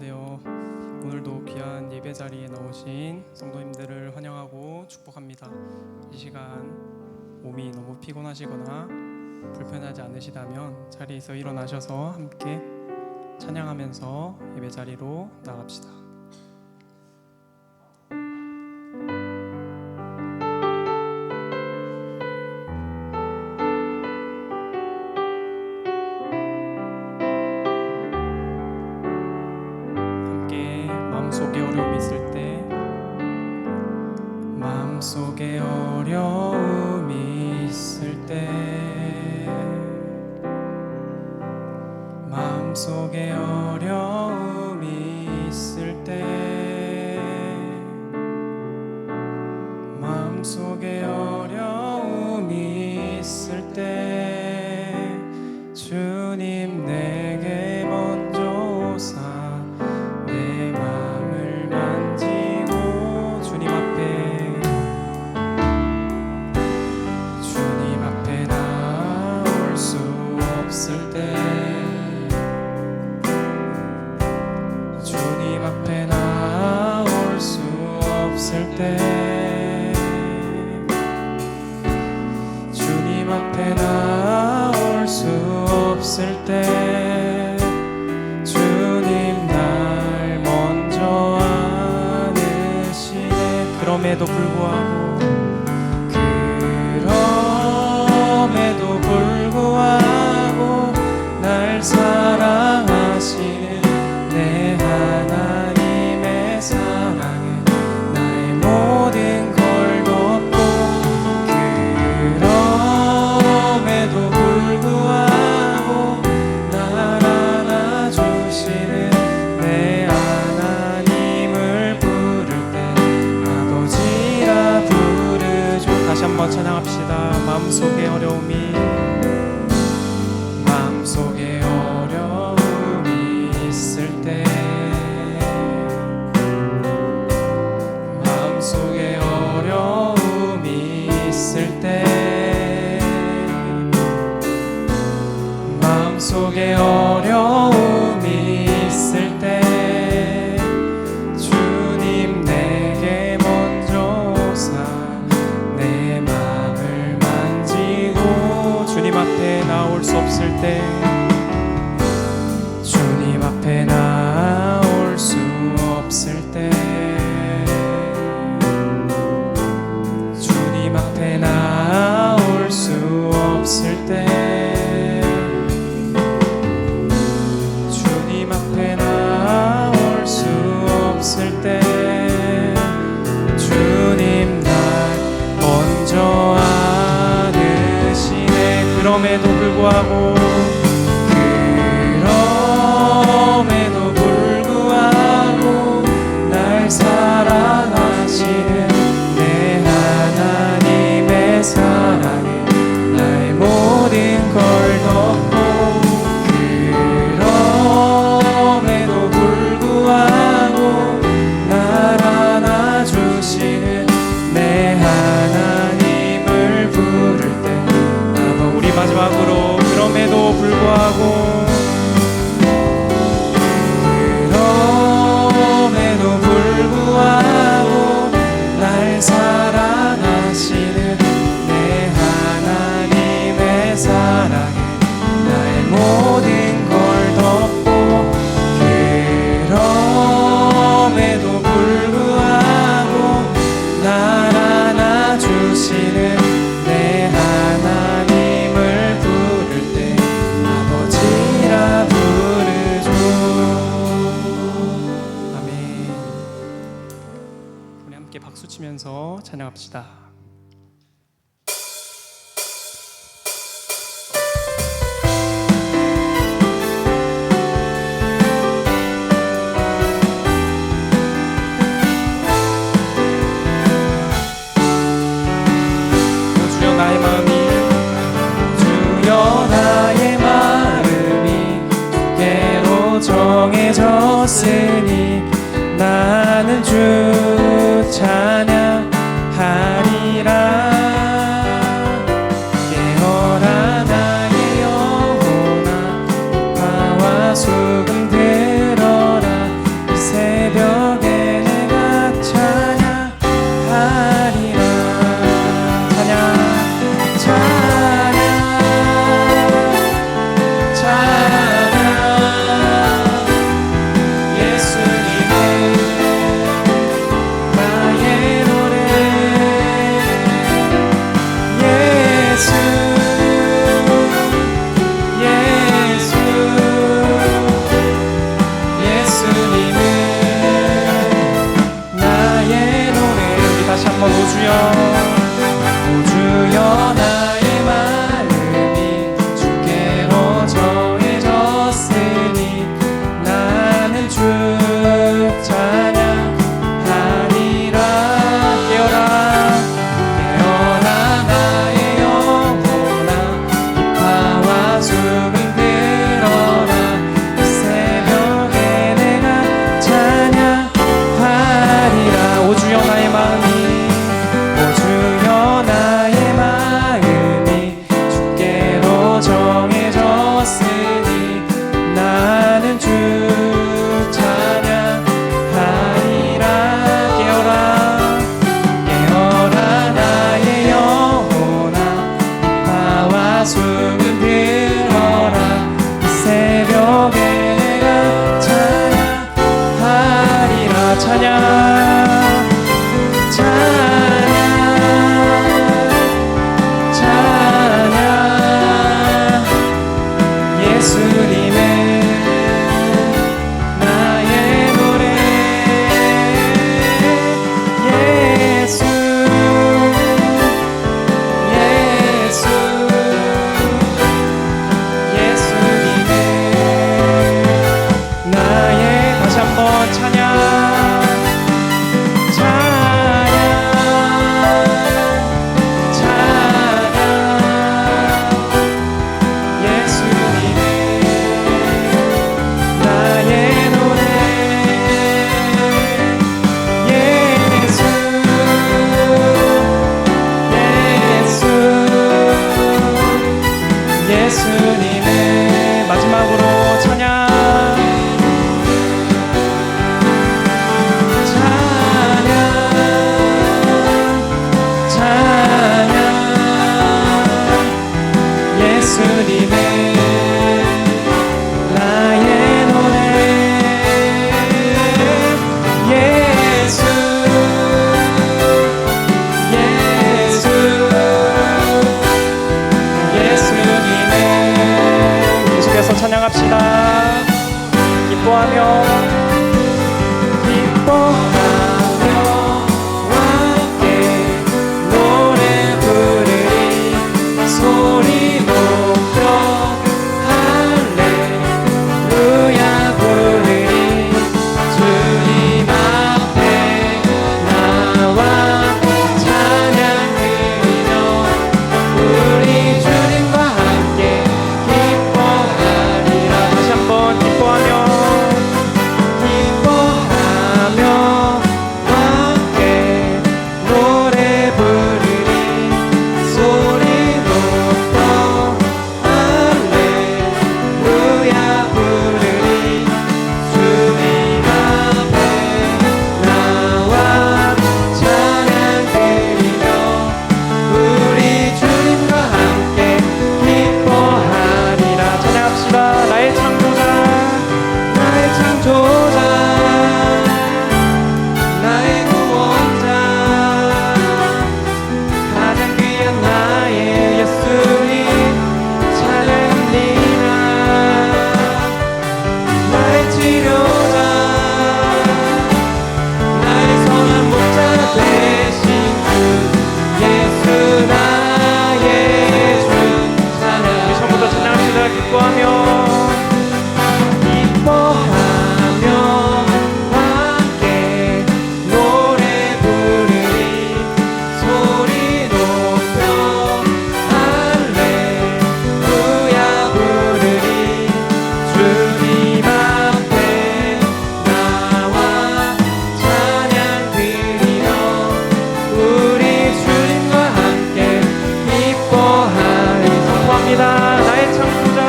안녕하세요. 오늘도 귀한 예배 자리에 나오신 성도님들을 환영하고 축복합니다. 이 시간 몸이 너무 피곤하시거나 불편하지 않으시다면 자리에서 일어나셔서 함께 찬양하면서 예배 자리로 나갑시다. 마음속에 어려움이 있을 때, 마음속에 어려움이 있을 때, 마음속에 어려움이 있을 때, 마음속에 어려움이 있을 때, 주님 내게 먼저 오사 주님 앞에 나올 수 없을 때 주님 날 먼저 안으시네. 그럼에도 불구하고 날 사랑하시는 내 하나님의 사랑에 나의 모든 걸 덮고, 그럼에도 불구하고 날 안아주시는 내 하나님을 부를 때 아버지라 부르죠. 다시 한번 찬양합시다. 마음속에 어려움이 있을 때, 마음속에 어려움이 있을 때, 마음속에 어려움이 있을 때 주님 내게 먼저 오사 내 맘을 만지고, 주님 앞에 나올 수 없을 때, 주님 앞에 나올 수 없을 때, 주님 앞에 나올 수 없을 때, 주님 앞에 나올 수 없을 때 주님 날 먼저 안으시네. 그럼에도 불구하고 날 사랑하시는 내 하나님의 사랑에 나의 모든 걸 덮고, 그럼에도 불구하고 날 안아주시는 내 하나님을 부를 때 우리 마지막으로 그럼에도 불구하고 날 사랑하시는 내 하나님의 사랑에 나의 모든 걸 덮고, 그럼에도 불구하고 날 안아주시는 내 하나님을 부를 때 아버지라 부르죠. 아멘. 우리 함께 박수 치면서 찬양합시다. 나의 마음이 주께로 정해졌으니 나는 주 찬양하리라. 깨어라 나의 영혼아, 바와 수금 들어라. 숨을 들어라. 이 새벽에 내가 찬양하리라. 찬양 예수님의 나의 노래. 예수 예수님의 나의 다시 한번 찬양 예수님의 마지막으로 찬양 예수님의 나의 노래. 예수 예수님의 계속해서 찬양합시다. 기뻐하며 함께 노래 부르리. 소리 높여 할렐루야 부르리. 주님 앞에 나와 찬양 드리며 우리 주님과 함께 기뻐하리라. 다시 한번 기뻐하며 함께 노래 부르리. 소리 높여 할렐루야 부르리. 주님 앞에 나와 찬양 드리며 우리 주님과 함께 기뻐하리라. 찬양합시다. 나의 창조자 나의 창조자 나의 구원자 가장 귀한 나의 예수님 찬양합니다. 나의 치료자 나의 선한 목자 되신 주 예수 나의 주 찬양. 우리 처음부터 찬양합시다. 기뻐하며 함께 노래 부르리. 소리 높여 할렐루야 부르리. 주님 앞에 나와 찬양 드리며 우리 주님과 함께 기뻐하리. 선포합니다. 나의 창조자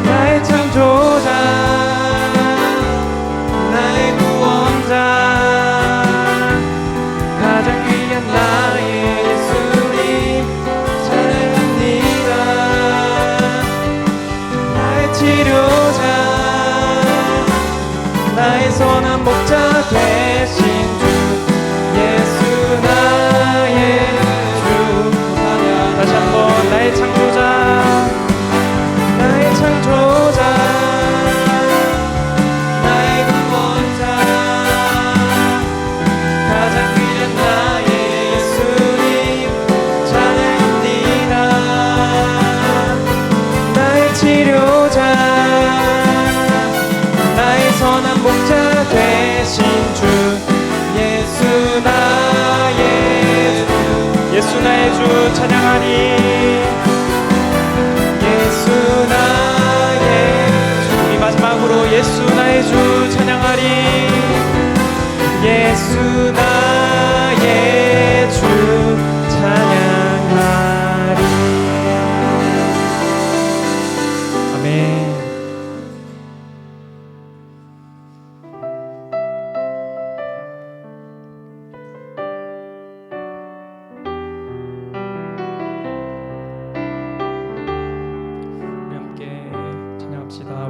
나의 창조자 나의 구원자 가장 귀한 나의 예수님 찬양합니다. 나의 치료자 나의 선한 목자 되신 주 예수 나의 주. 다시 한번 나의 창조자 나의 창조자 나의 구원자 가장 귀한 나의 예수님 찬양합니다. 나의 치료자 나의 선한 목자 되신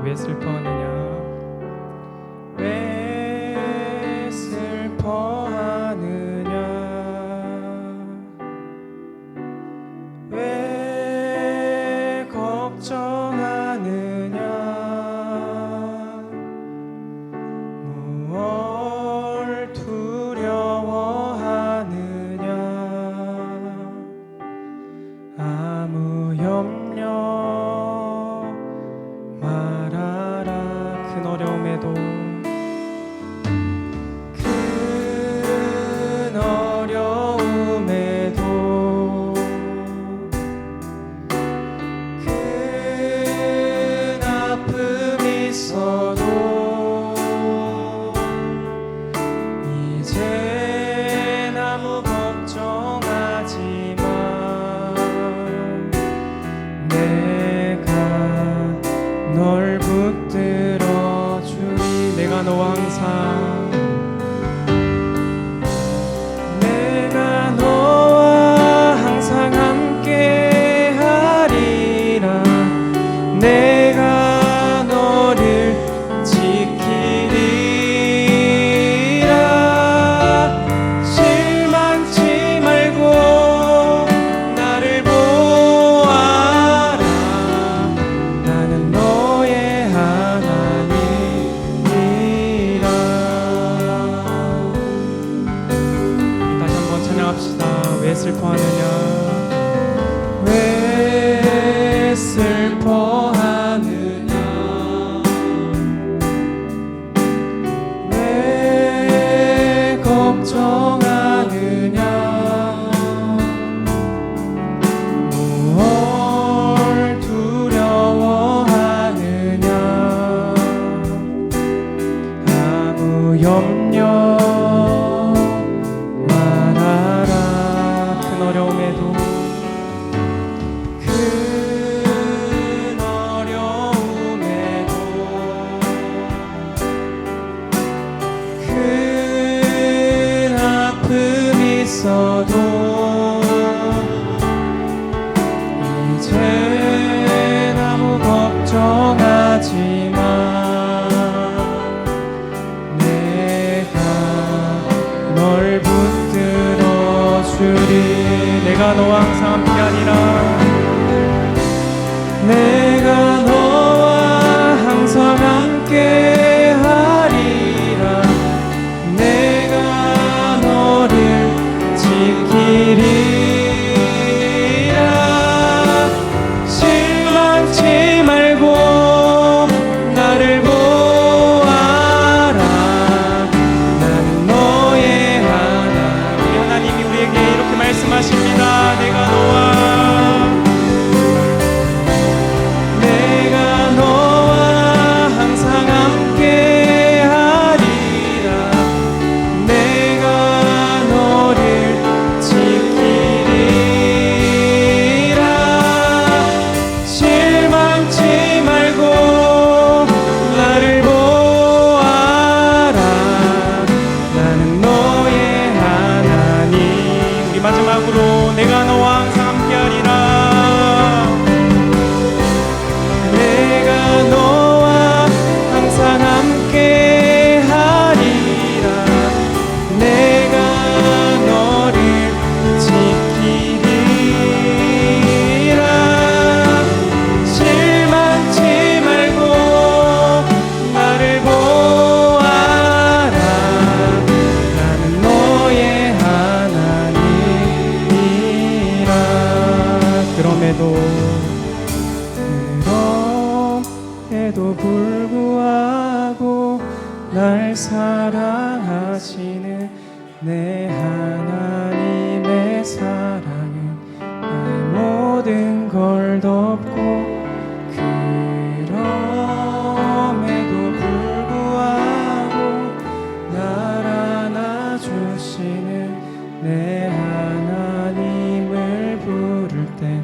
왜 슬퍼하느냐 왜 슬퍼하느냐 왜 걱정하느냐 무얼 두려워하느냐 아무 염려 말아라 큰 어려움에도 큰 어려움에도 큰 아픔이 있어도 이젠 아무 걱정하지 마 내가 널 붙들어 주리 내가 너와 항상 내가 너와 항상 함께 하리라 내가 너를 지키리라 실망치 말고 나를 보아라 나는 너의 하나님이라 다시 한번 찬양합시다 왜 슬퍼하느냐 왜 슬퍼하느냐 왜 걱정하느냐 무얼 두려워하느냐 아무 염려 말아라 큰 어려움에도 큰 어려움에도 큰 아픔이 있어도 이젠 아무 걱정하지 마 내가 널 붙들어 주리 내가 너와 항상 함께하리라 내가 너와 항상 함께하리라 내가 너를 지키리라 실망치 말고 나를 보아라 나는 너의 하나님 우리 하나님이 우리에게 이렇게 말씀하십니다 내가 너와 항상 함께하리라 내가 너를 지키리라 실망치 말고 나를 보아라 나는 너의 하나님 우리 마지막으로 내가 너와 항상 함께하리라 내가 너와 항상 함께하리라 내가 너를 지키리라 실망치 말고 나를 보아라 나는 너의 하나님이라 그럼에도 불구하고 날 사랑하시는 내 하나님의 사랑은 나의 모든 걸 덮고 그럼에도 불구하고 날 안아주시는 내 하나님을 부를 때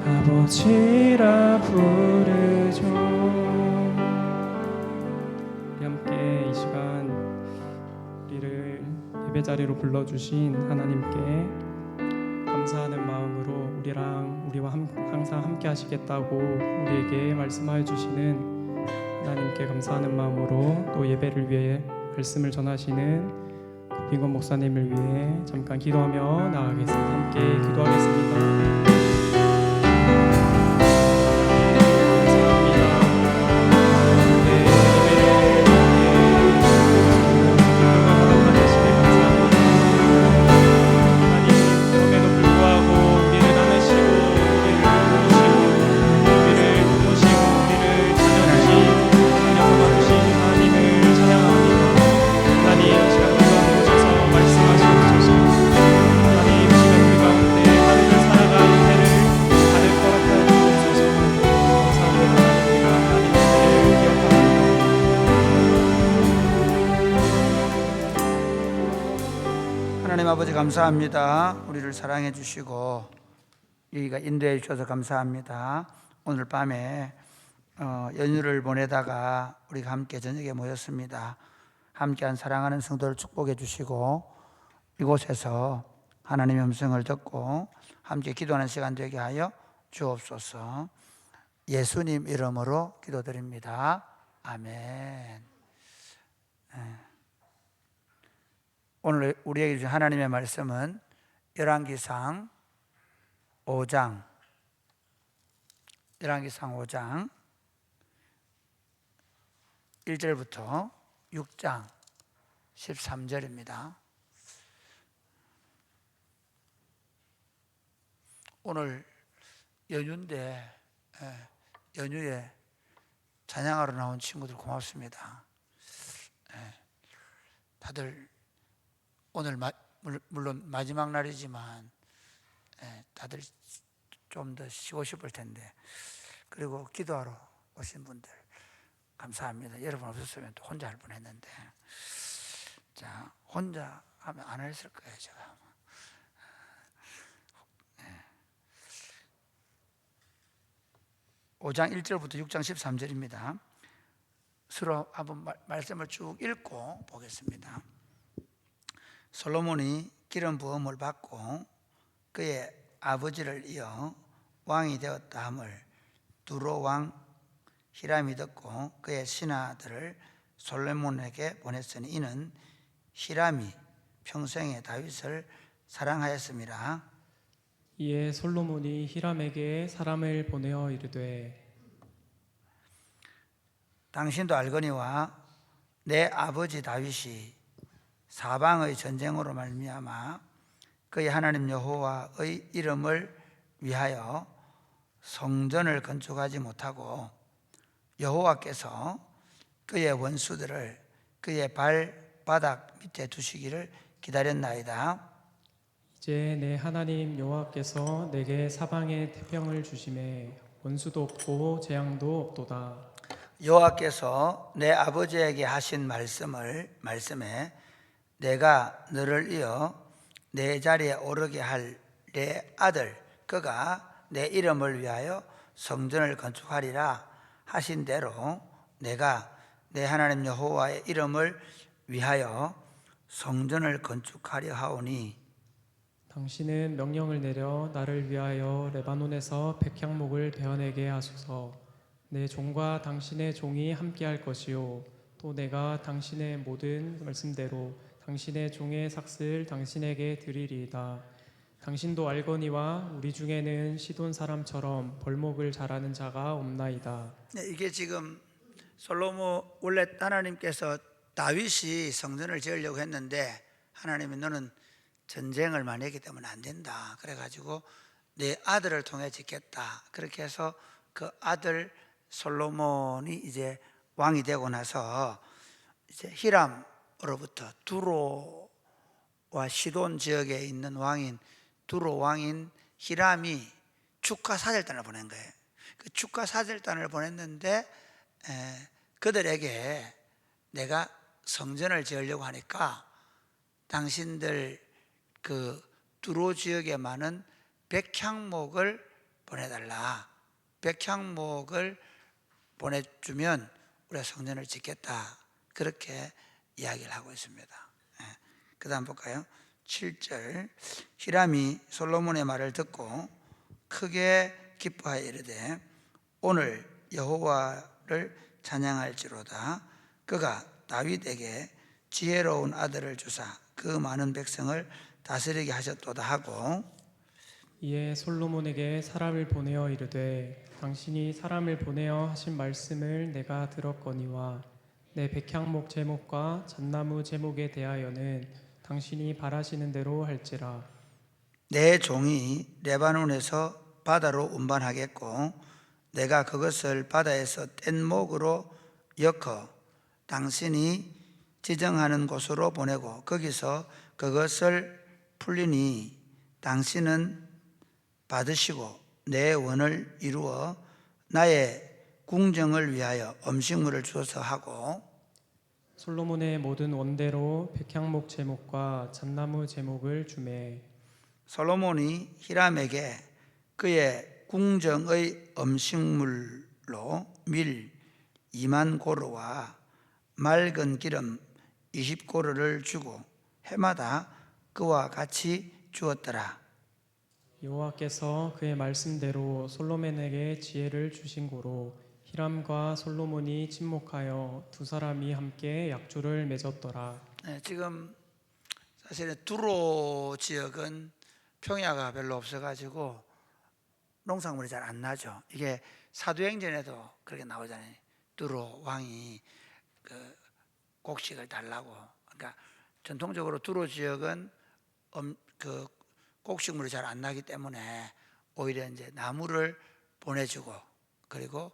아버지라 부르죠. 우리 함께 이 시간 우리를 예배자리로 불러주신 하나님께 감사하는 마음으로 우리와 항상 함께 하시겠다고 우리에게 말씀하여 주시는 하나님께 감사하는 마음으로 또 예배를 위해 말씀을 전하시는 빈건 목사님을 위해 잠깐 기도하며 나아가겠습니다. 함께 기도하겠습니다. 하나님 아버지 감사합니다. 우리를 사랑해 주시고 여기가 인도해 주셔서 감사합니다. 오늘 밤에 연휴를 보내다가 우리가 함께 저녁에 모였습니다. 함께한 사랑하는 성도를 축복해 주시고 이곳에서 하나님의 음성을 듣고 함께 기도하는 시간 되게 하여 주옵소서. 예수님 이름으로 기도드립니다. 아멘. 오늘 우리에게 주신 하나님의 말씀은 열왕기상 5장 1절부터 6장 13절입니다. 오늘 연휴인데 연휴에 찬양하러 나온 친구들 고맙습니다. 다들 오늘 물론 마지막 날이지만 다들 좀 더 쉬고 싶을 텐데, 그리고 기도하러 오신 분들 감사합니다. 여러분 없었으면 또 혼자 할 뻔했는데, 자, 혼자 하면 안 했을 거예요 제가. 5장 1절부터 6장 13절입니다. 서로 한번 말씀을 쭉 읽고 보겠습니다. 솔로몬이 기름 부음을 받고 그의 아버지를 이어 왕이 되었다 함을 두로 왕 히람이 듣고 그의 신하들을 솔로몬에게 보냈으니 이는 히람이 평생에 다윗을 사랑하였습니다. 이에 솔로몬이 히람에게 사람을 보내어 이르되 당신도 알거니와 내 아버지 다윗이 사방의 전쟁으로 말미암아 그의 하나님 여호와의 이름을 위하여 성전을 건축하지 못하고 여호와께서 그의 원수들을 그의 발바닥 밑에 두시기를 기다렸나이다. 이제 내 하나님 여호와께서 내게 사방에 태평을 주심에 원수도 없고 재앙도 없도다. 여호와께서 내 아버지에게 하신 말씀에 내가 너를 이어 내 자리에 오르게 할 내 아들 그가 내 이름을 위하여 성전을 건축하리라 하신 대로 내가 내 하나님 여호와의 이름을 위하여 성전을 건축하려 하오니 당신은 명령을 내려 나를 위하여 레바논에서 백향목을 베어내게 하소서. 내 종과 당신의 종이 함께할 것이요 또 내가 당신의 모든 말씀대로 당신의 종의 삭슬 당신에게 드리리이다. 당신도 알거니와 우리 중에는 시돈 사람처럼 벌목을 잘하는 자가 없나이다. 이게 지금 솔로몬, 원래 하나님께서 다윗이 성전을 지으려고 했는데 하나님이 너는 전쟁을 많이 했기 때문에 안 된다. 그래가지고 내 아들을 통해 짓겠다. 그렇게 해서 그 아들 솔로몬이 이제 왕이 되고 나서 이제 히람으로부터 두로와 시돈 지역에 있는 왕인 두로 왕인 히람이 축하 사절단을 보낸 거예요. 그 축하 사절단을 보냈는데 그들에게 내가 성전을 지으려고 하니까 당신들 그 두로 지역에 많은 백향목을 보내달라. 백향목을 보내주면 우리가 성전을 짓겠다. 그렇게 이야기를 하고 있습니다. 그 다음 볼까요? 7절 히람이 솔로몬의 말을 듣고 크게 기뻐하여 이르되 오늘 여호와를 찬양할지로다. 그가 다윗에게 지혜로운 아들을 주사 그 많은 백성을 다스리게 하셨도다 하고, 이에 솔로몬에게 사람을 보내어 이르되 당신이 사람을 보내어 하신 말씀을 내가 들었거니와 내 백향목 제목과 잣나무 제목에 대하여는 당신이 바라시는 대로 할지라. 내 종이 레바논에서 바다로 운반하겠고 내가 그것을 바다에서 뗏목으로 엮어 당신이 지정하는 곳으로 보내고 거기서 그것을 풀리니 당신은 받으시고 내 원을 이루어 나의 궁정을 위하여 음식물을 주어서 하고, 솔로몬의 모든 원대로 백향목 제목과 잣나무 제목을 주매 솔로몬이 히람에게 그의 궁정의 음식물로 밀 2만 고르와 맑은 기름 20고르를 주고 해마다 그와 같이 주었더라. 여호와께서 그의 말씀대로 솔로몬에게 지혜를 주신 고로 히람과 솔로몬이 친목하여 두 사람이 함께 약조를 맺었더라. 지금 사실은 두로 지역은 평야가 별로 없어가지고 농작물이 잘 안 나죠. 이게 사도행전에도 그렇게 나오잖아요. 두로 왕이 그 곡식을 달라고. 그러니까 전통적으로 두로 지역은 그 곡식물이 잘 안 나기 때문에 오히려 이제 나무를 보내주고, 그리고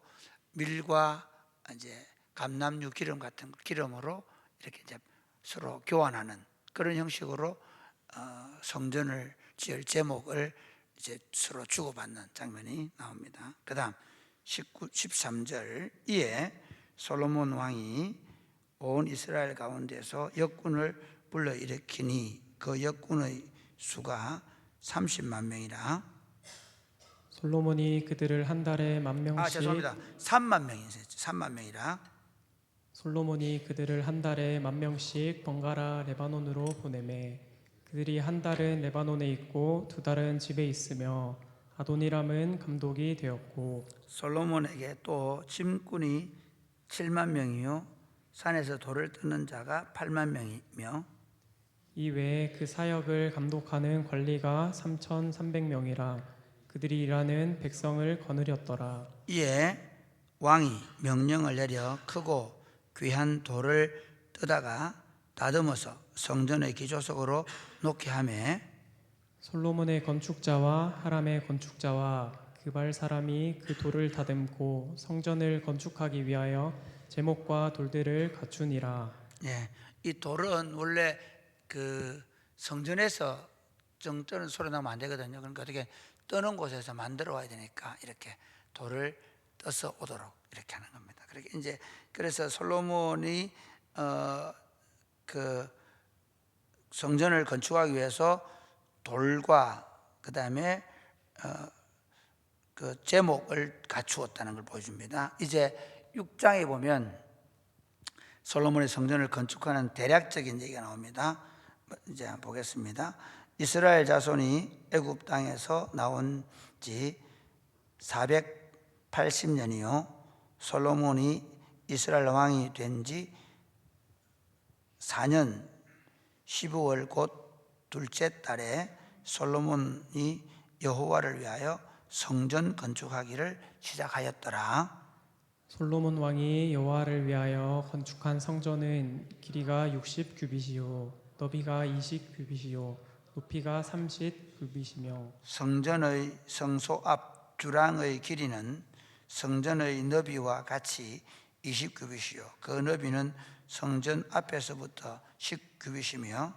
밀과 이제 감람류 기름 같은 기름으로 이렇게 이제 서로 교환하는 그런 형식으로 성전을 지을 제목을 이제 서로 주고받는 장면이 나옵니다. 그다음 13절, 이에 솔로몬 왕이 온 이스라엘 가운데서 역군을 불러일으키니 그 역군의 수가 30만 명이라. 솔로몬이 그들을 한 달에 10,000명씩 죄송합니다. 3만 명이세요. 3만 명이라. 솔로몬이 그들을 한 달에 10,000명씩 번갈아 레바논으로 보내매 그들이 한 달은 레바논에 있고 두 달은 집에 있으며 아도니람은 감독이 되었고 솔로몬에게 또 짐꾼이 7만 명이요 산에서 돌을 뜯는 자가 8만 명이며 이 외에 그 사역을 감독하는 관리가 3,300명이라 그들이 일하는 백성을 거느렸더라. 이에 왕이 명령을 내려 크고 귀한 돌을 뜯다가 다듬어서 성전의 기초석으로 놓게 하며 솔로몬의 건축자와 하람의 건축자와 그발 사람이 그 돌을 다듬고 성전을 건축하기 위하여 제목과 돌들을 갖추니라. 이 돌은 원래 그 성전에서 정 뜨는 소리 나면 안 되거든요. 그러니까 어떻게 뜨는 곳에서 만들어 와야 되니까 이렇게 돌을 떠서 오도록 이렇게 하는 겁니다. 그렇게 이제 그래서 솔로몬이 그 성전을 건축하기 위해서 돌과 그 다음에 그 제목을 갖추었다는 걸 보여줍니다. 이제 6장에 보면 솔로몬의 성전을 건축하는 대략적인 얘기가 나옵니다. 이제 한번 보겠습니다. 이스라엘 자손이 애굽 땅에서 나온 지 480년이요 솔로몬이 이스라엘 왕이 된 지 4년 12월 곧 둘째 달에 솔로몬이 여호와를 위하여 성전 건축하기를 시작하였더라. 솔로몬 왕이 여호와를 위하여 건축한 성전은 길이가 60규빗이요 너비가 20규빗이요 높이가 30규빗이며 성전의 성소 앞 주랑의 길이는 성전의 너비와 같이 20규빗이요 그 너비는 성전 앞에서부터 10규빗이며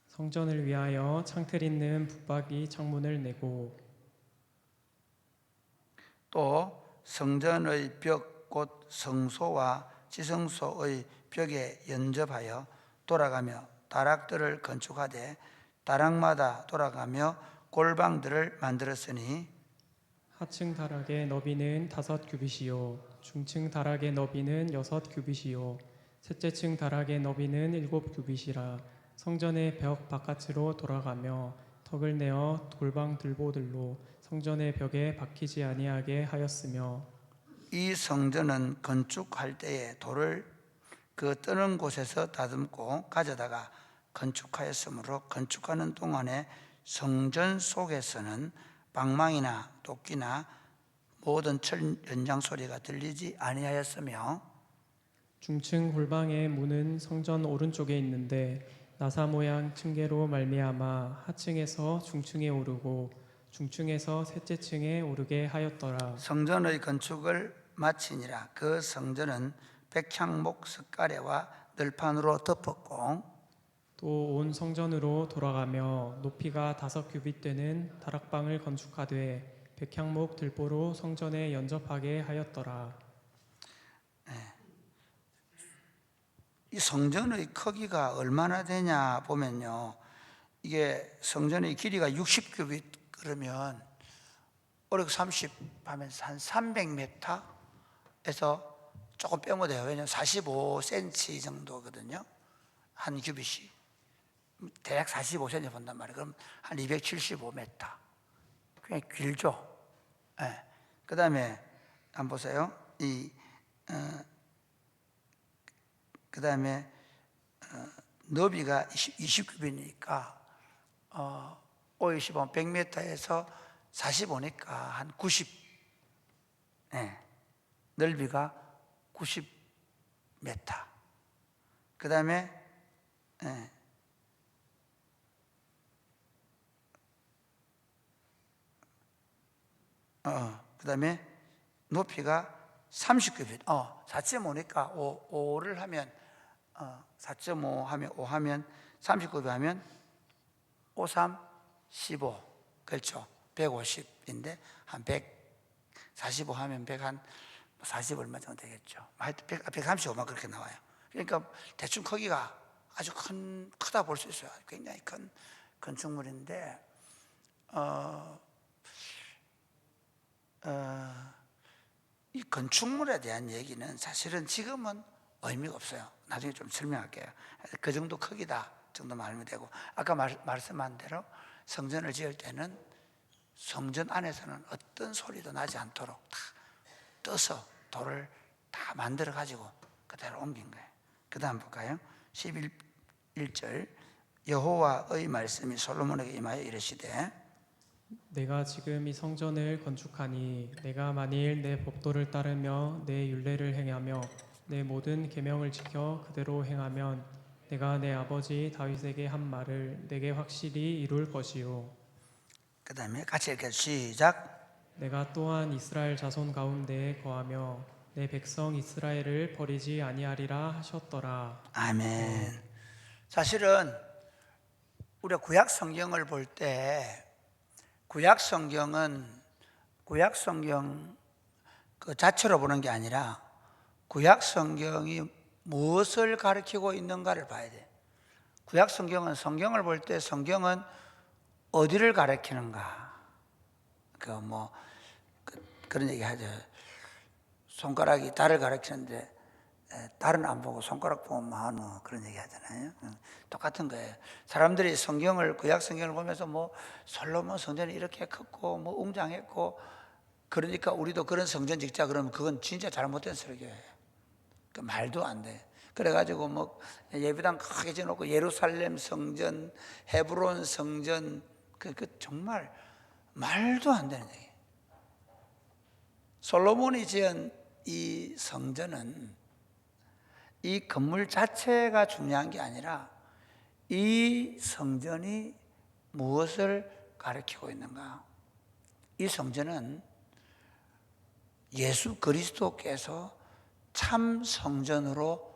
성전을 위하여 창틀 있는 붙박이 창문을 내고 또 성전의 벽 곧 성소와 지성소의 벽에 연접하여 돌아가며 다락들을 건축하되 다락마다 돌아가며 골방들을 만들었으니 하층 다락의 너비는 5규빗이요 중층 다락의 너비는 6규빗이요 셋째 층 다락의 너비는 7규빗이라 성전의 벽 바깥으로 돌아가며 턱을 내어 골방 들보들로 성전의 벽에 박히지 아니하게 하였으며 이 성전은 건축할 때에 돌을 그 뜨는 곳에서 다듬고 가져다가 건축하였으므로 건축하는 동안에 성전 속에서는 방망이나 도끼나 모든 철 연장 소리가 들리지 아니하였으며 중층 골방의 문은 성전 오른쪽에 있는데 나사 모양 층계로 말미암아 하층에서 중층에 오르고 중층에서 셋째 층에 오르게 하였더라. 성전의 건축을 마치니라. 그 성전은 백향목 석가래와 늘판으로 덮었고 또 온 성전으로 돌아가며 높이가 5규빗 되는 다락방을 건축하되 백향목 들보로 성전에 연접하게 하였더라. 이 성전의 크기가 얼마나 되냐 보면요, 이게 성전의 길이가 60규빗 그러면 오르고 30 하면 한 300m에서 조금 빼면 돼요. 왜냐하면 45cm 정도거든요. 한 규빗이 대략 45cm 본단 말이에요. 그럼 한 275m. 굉장히 길죠. 네. 그 다음에 한번 보세요. 그 다음에 너비가 20규빗이니까 5, 20, 100m에서 45니까 한 90. 네. 넓이가 90m. 그 다음에 그 다음에 높이가 30규빗. 4.5니까 5를 하면 4.5 하면 5 하면 30규빗 하면 5, 3, 15. 그렇죠. 150인데 한 145 하면 100 한 40 얼마 정도 되겠죠. 135만 그렇게 나와요. 그러니까 대충 크기가 아주 크다 볼 수 있어요. 굉장히 큰 건축물인데 이 건축물에 대한 얘기는 사실은 지금은 의미가 없어요. 나중에 좀 설명할게요. 그 정도 크기다 정도 말하면 되고, 아까 말씀한 대로 성전을 지을 때는 성전 안에서는 어떤 소리도 나지 않도록 다 떠서 돌을 다 만들어 가지고 그대로 옮긴 거예요. 그 다음 볼까요? 11절 여호와의 말씀이 솔로몬에게 임하여 이르시되 내가 지금 이 성전을 건축하니 내가 만일 내 법도를 따르며 내 율례를 행하며 내 모든 계명을 지켜 그대로 행하면 내가 내 아버지 다윗에게 한 말을 내게 확실히 이룰 것이요 그 다음에 같이 이렇게 시작. 내가 또한 이스라엘 자손 가운데에 거하며 내 백성 이스라엘을 버리지 아니하리라 하셨더라. 아멘. 사실은 우리가 구약 성경을 볼 때 구약 성경 그 자체로 보는 게 아니라 구약 성경이 무엇을 가리키고 있는가를 봐야 돼. 구약 성경은 성경을 볼 때 성경은 어디를 가리키는가? 그런 얘기 하죠. 손가락이 달을 가리키는데 달은 안 보고 손가락 보면 뭐하노 그런 얘기 하잖아요. 똑같은 거예요. 사람들이 구약 성경을 보면서 솔로몬 성전이 이렇게 컸고 웅장했고 그러니까 우리도 그런 성전 짓자 그러면 그건 진짜 잘못된 설교예요. 그 말도 안 돼. 그래가지고 예배당 크게 지어놓고 예루살렘 성전, 헤브론 성전 그 정말 말도 안 되는 얘기예요. 솔로몬이 지은 이 성전은 이 건물 자체가 중요한 게 아니라 이 성전이 무엇을 가리키고 있는가? 이 성전은 예수 그리스도께서 참 성전으로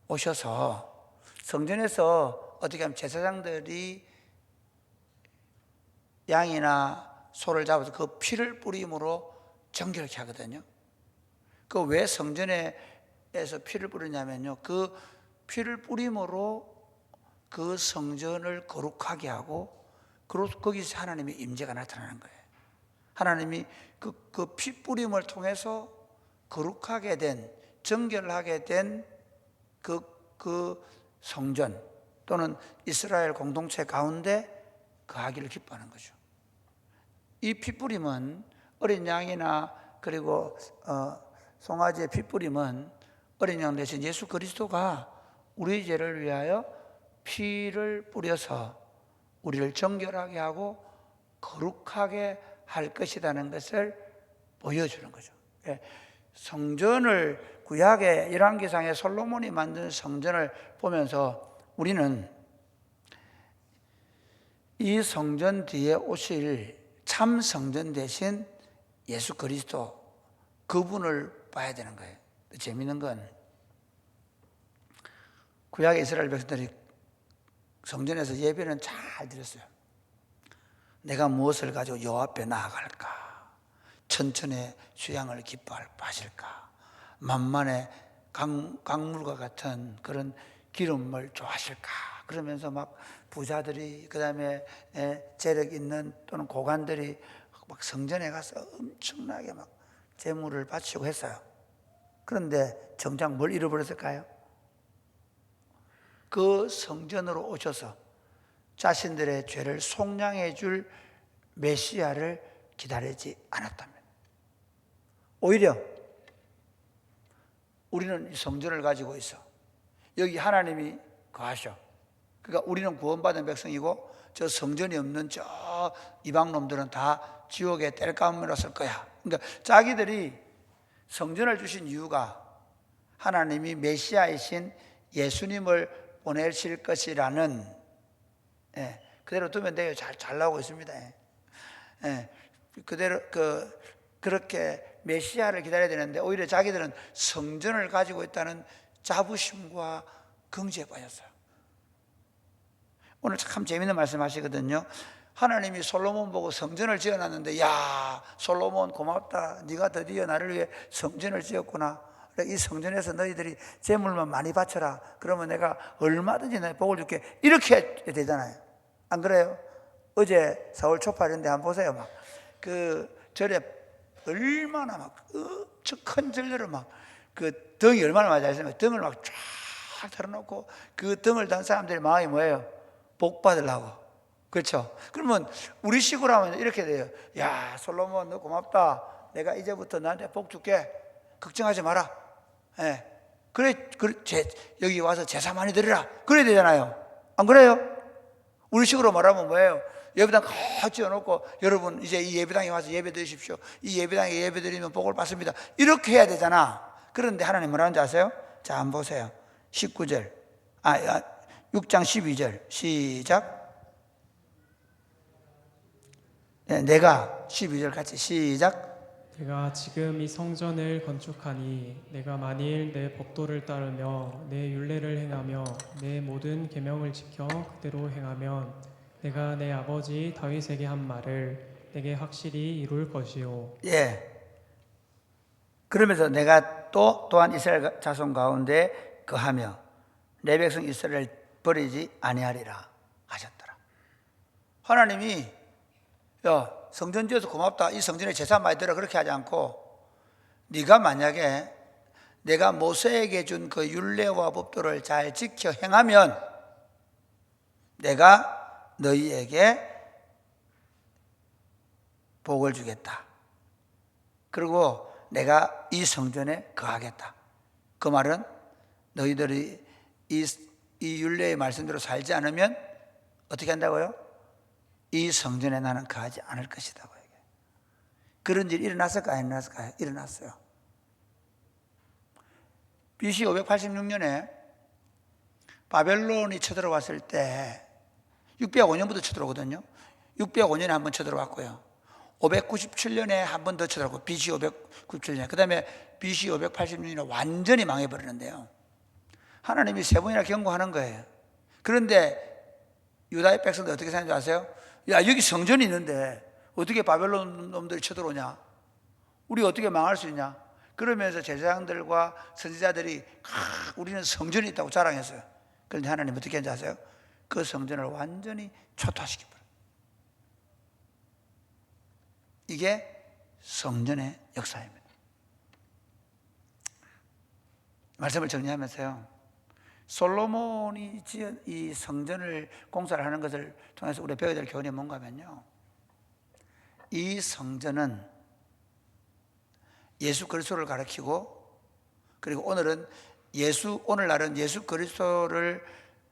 오셔서 성전에서 어떻게 하면 제사장들이 양이나 소를 잡아서 그 피를 뿌림으로 정결케 하거든요. 그 왜 성전에서 피를 뿌리냐면요, 그 피를 뿌림으로 그 성전을 거룩하게 하고 거기서 하나님의 임재가 나타나는 거예요. 하나님이 그 피 뿌림을 통해서 거룩하게 된, 정결하게 된 그 성전 또는 이스라엘 공동체 가운데 거하기를 기뻐하는 거죠. 이 피 뿌림은 어린 양이나 그리고 송아지의 핏부림은 어린 양 대신 예수 그리스도가 우리 죄를 위하여 피를 뿌려서 우리를 정결하게 하고 거룩하게 할 것이라는 것을 보여주는 거죠. 성전을 구약의 열왕기상에 솔로몬이 만든 성전을 보면서 우리는 이 성전 뒤에 오실 참 성전 대신 예수 그리스도 그분을 봐야 되는 거예요. 재미있는 건 구약의 이스라엘 백성들이 성전에서 예배는 잘 드렸어요. 내가 무엇을 가지고 여호와 앞에 나아갈까? 천천의 수양을 기뻐할 바실까? 만만의 강물과 같은 그런 기름을 좋아하실까? 그러면서 막 부자들이, 그 다음에 재력 있는 또는 고관들이 막 성전에 가서 엄청나게 막 제물을 바치고 했어요. 그런데 정작 뭘 잃어버렸을까요? 그 성전으로 오셔서 자신들의 죄를 속량해 줄 메시아를 기다리지 않았다면, 오히려 우리는 이 성전을 가지고 있어. 여기 하나님이 거하셔. 그러니까 우리는 구원받은 백성이고 저 성전이 없는 저 이방놈들은 다 지옥의 땔감으로 쓸 거야. 그러니까 자기들이 성전을 주신 이유가 하나님이 메시아이신 예수님을 보내실 것이라는, 그대로 두면 돼요. 잘 나오고 있습니다. 그대로 그렇게 메시아를 기다려야 되는데 오히려 자기들은 성전을 가지고 있다는 자부심과 긍지에 빠졌어요. 오늘 참 재밌는 말씀 하시거든요. 하나님이 솔로몬 보고 성전을 지어놨는데, 야, 솔로몬 고맙다. 네가 드디어 나를 위해 성전을 지었구나. 이 성전에서 너희들이 재물만 많이 바쳐라. 그러면 내가 얼마든지 내 복을 줄게. 이렇게 되잖아요. 안 그래요? 어제 서울 초파인데 한번 보세요. 막 절에 얼마나 막 엄청 큰 절레로 막 그 등이 얼마나 많이 잘 있으면 등을 막 쫙 털어놓고 그 등을 단 사람들의 마음이 뭐예요? 복 받으려고. 그렇죠? 그러면 우리 식으로 하면 이렇게 돼요. 야, 솔로몬 너 고맙다. 내가 이제부터 너한테 복 줄게. 걱정하지 마라. 그래, 여기 와서 제사 많이 드리라. 그래야 되잖아요. 안 그래요? 우리 식으로 말하면 뭐예요? 예배당 다 지어놓고 여러분 이제 이 예배당에 와서 예배 드십시오. 이 예배당에 예배 드리면 복을 받습니다. 이렇게 해야 되잖아. 그런데 하나님 뭐라는지 아세요? 자, 한번 보세요. 19절 6장 12절 시작. 내가 12절 같이 시작. 내가 지금 이 성전을 건축하니 내가 만일 내 법도를 따르며 내 율례를 행하며 내 모든 계명을 지켜 그대로 행하면 내가 내 아버지 다윗에게 한 말을 내게 확실히 이룰 것이요. 그러면서 내가 또한 이스라엘 자손 가운데 거하며 내 백성 이스라엘 버리지 아니하리라 하셨더라. 하나님이 야, 성전 지어서 고맙다. 이 성전에 제사 많이 들어. 그렇게 하지 않고 네가 만약에 내가 모세에게 준 그 율례와 법도를 잘 지켜 행하면 내가 너희에게 복을 주겠다. 그리고 내가 이 성전에 거하겠다. 그 말은 너희들이 이 율례의 말씀대로 살지 않으면 어떻게 한다고요? 이 성전에 나는 거하지 않을 것이다. 그런 일이 일어났을까요? 안 일어났을까요? 일어났어요. BC 586년에 바벨론이 쳐들어왔을 때 605년부터 쳐들어오거든요. 605년에 한 번 쳐들어왔고요. 597년에 한 번 더 쳐들어오고 BC 597년. 그 다음에 BC 586년에 완전히 망해버리는데요. 하나님이 세 번이나 경고하는 거예요. 그런데 유다의 백성들 어떻게 생각하는지 아세요? 야, 여기 성전이 있는데 어떻게 바벨론 놈들이 쳐들어오냐? 우리 어떻게 망할 수 있냐? 그러면서 제사장들과 선지자들이 우리는 성전이 있다고 자랑했어요. 그런데 하나님 어떻게 했는지 아세요? 그 성전을 완전히 초토화시켜버려요. 이게 성전의 역사입니다. 말씀을 정리하면서요, 솔로몬이 지은 이 성전을 공사를 하는 것을 통해서 우리가 배워야 될 교훈이 뭔가 하면요, 이 성전은 예수 그리스도를 가리키고, 그리고 오늘날은 예수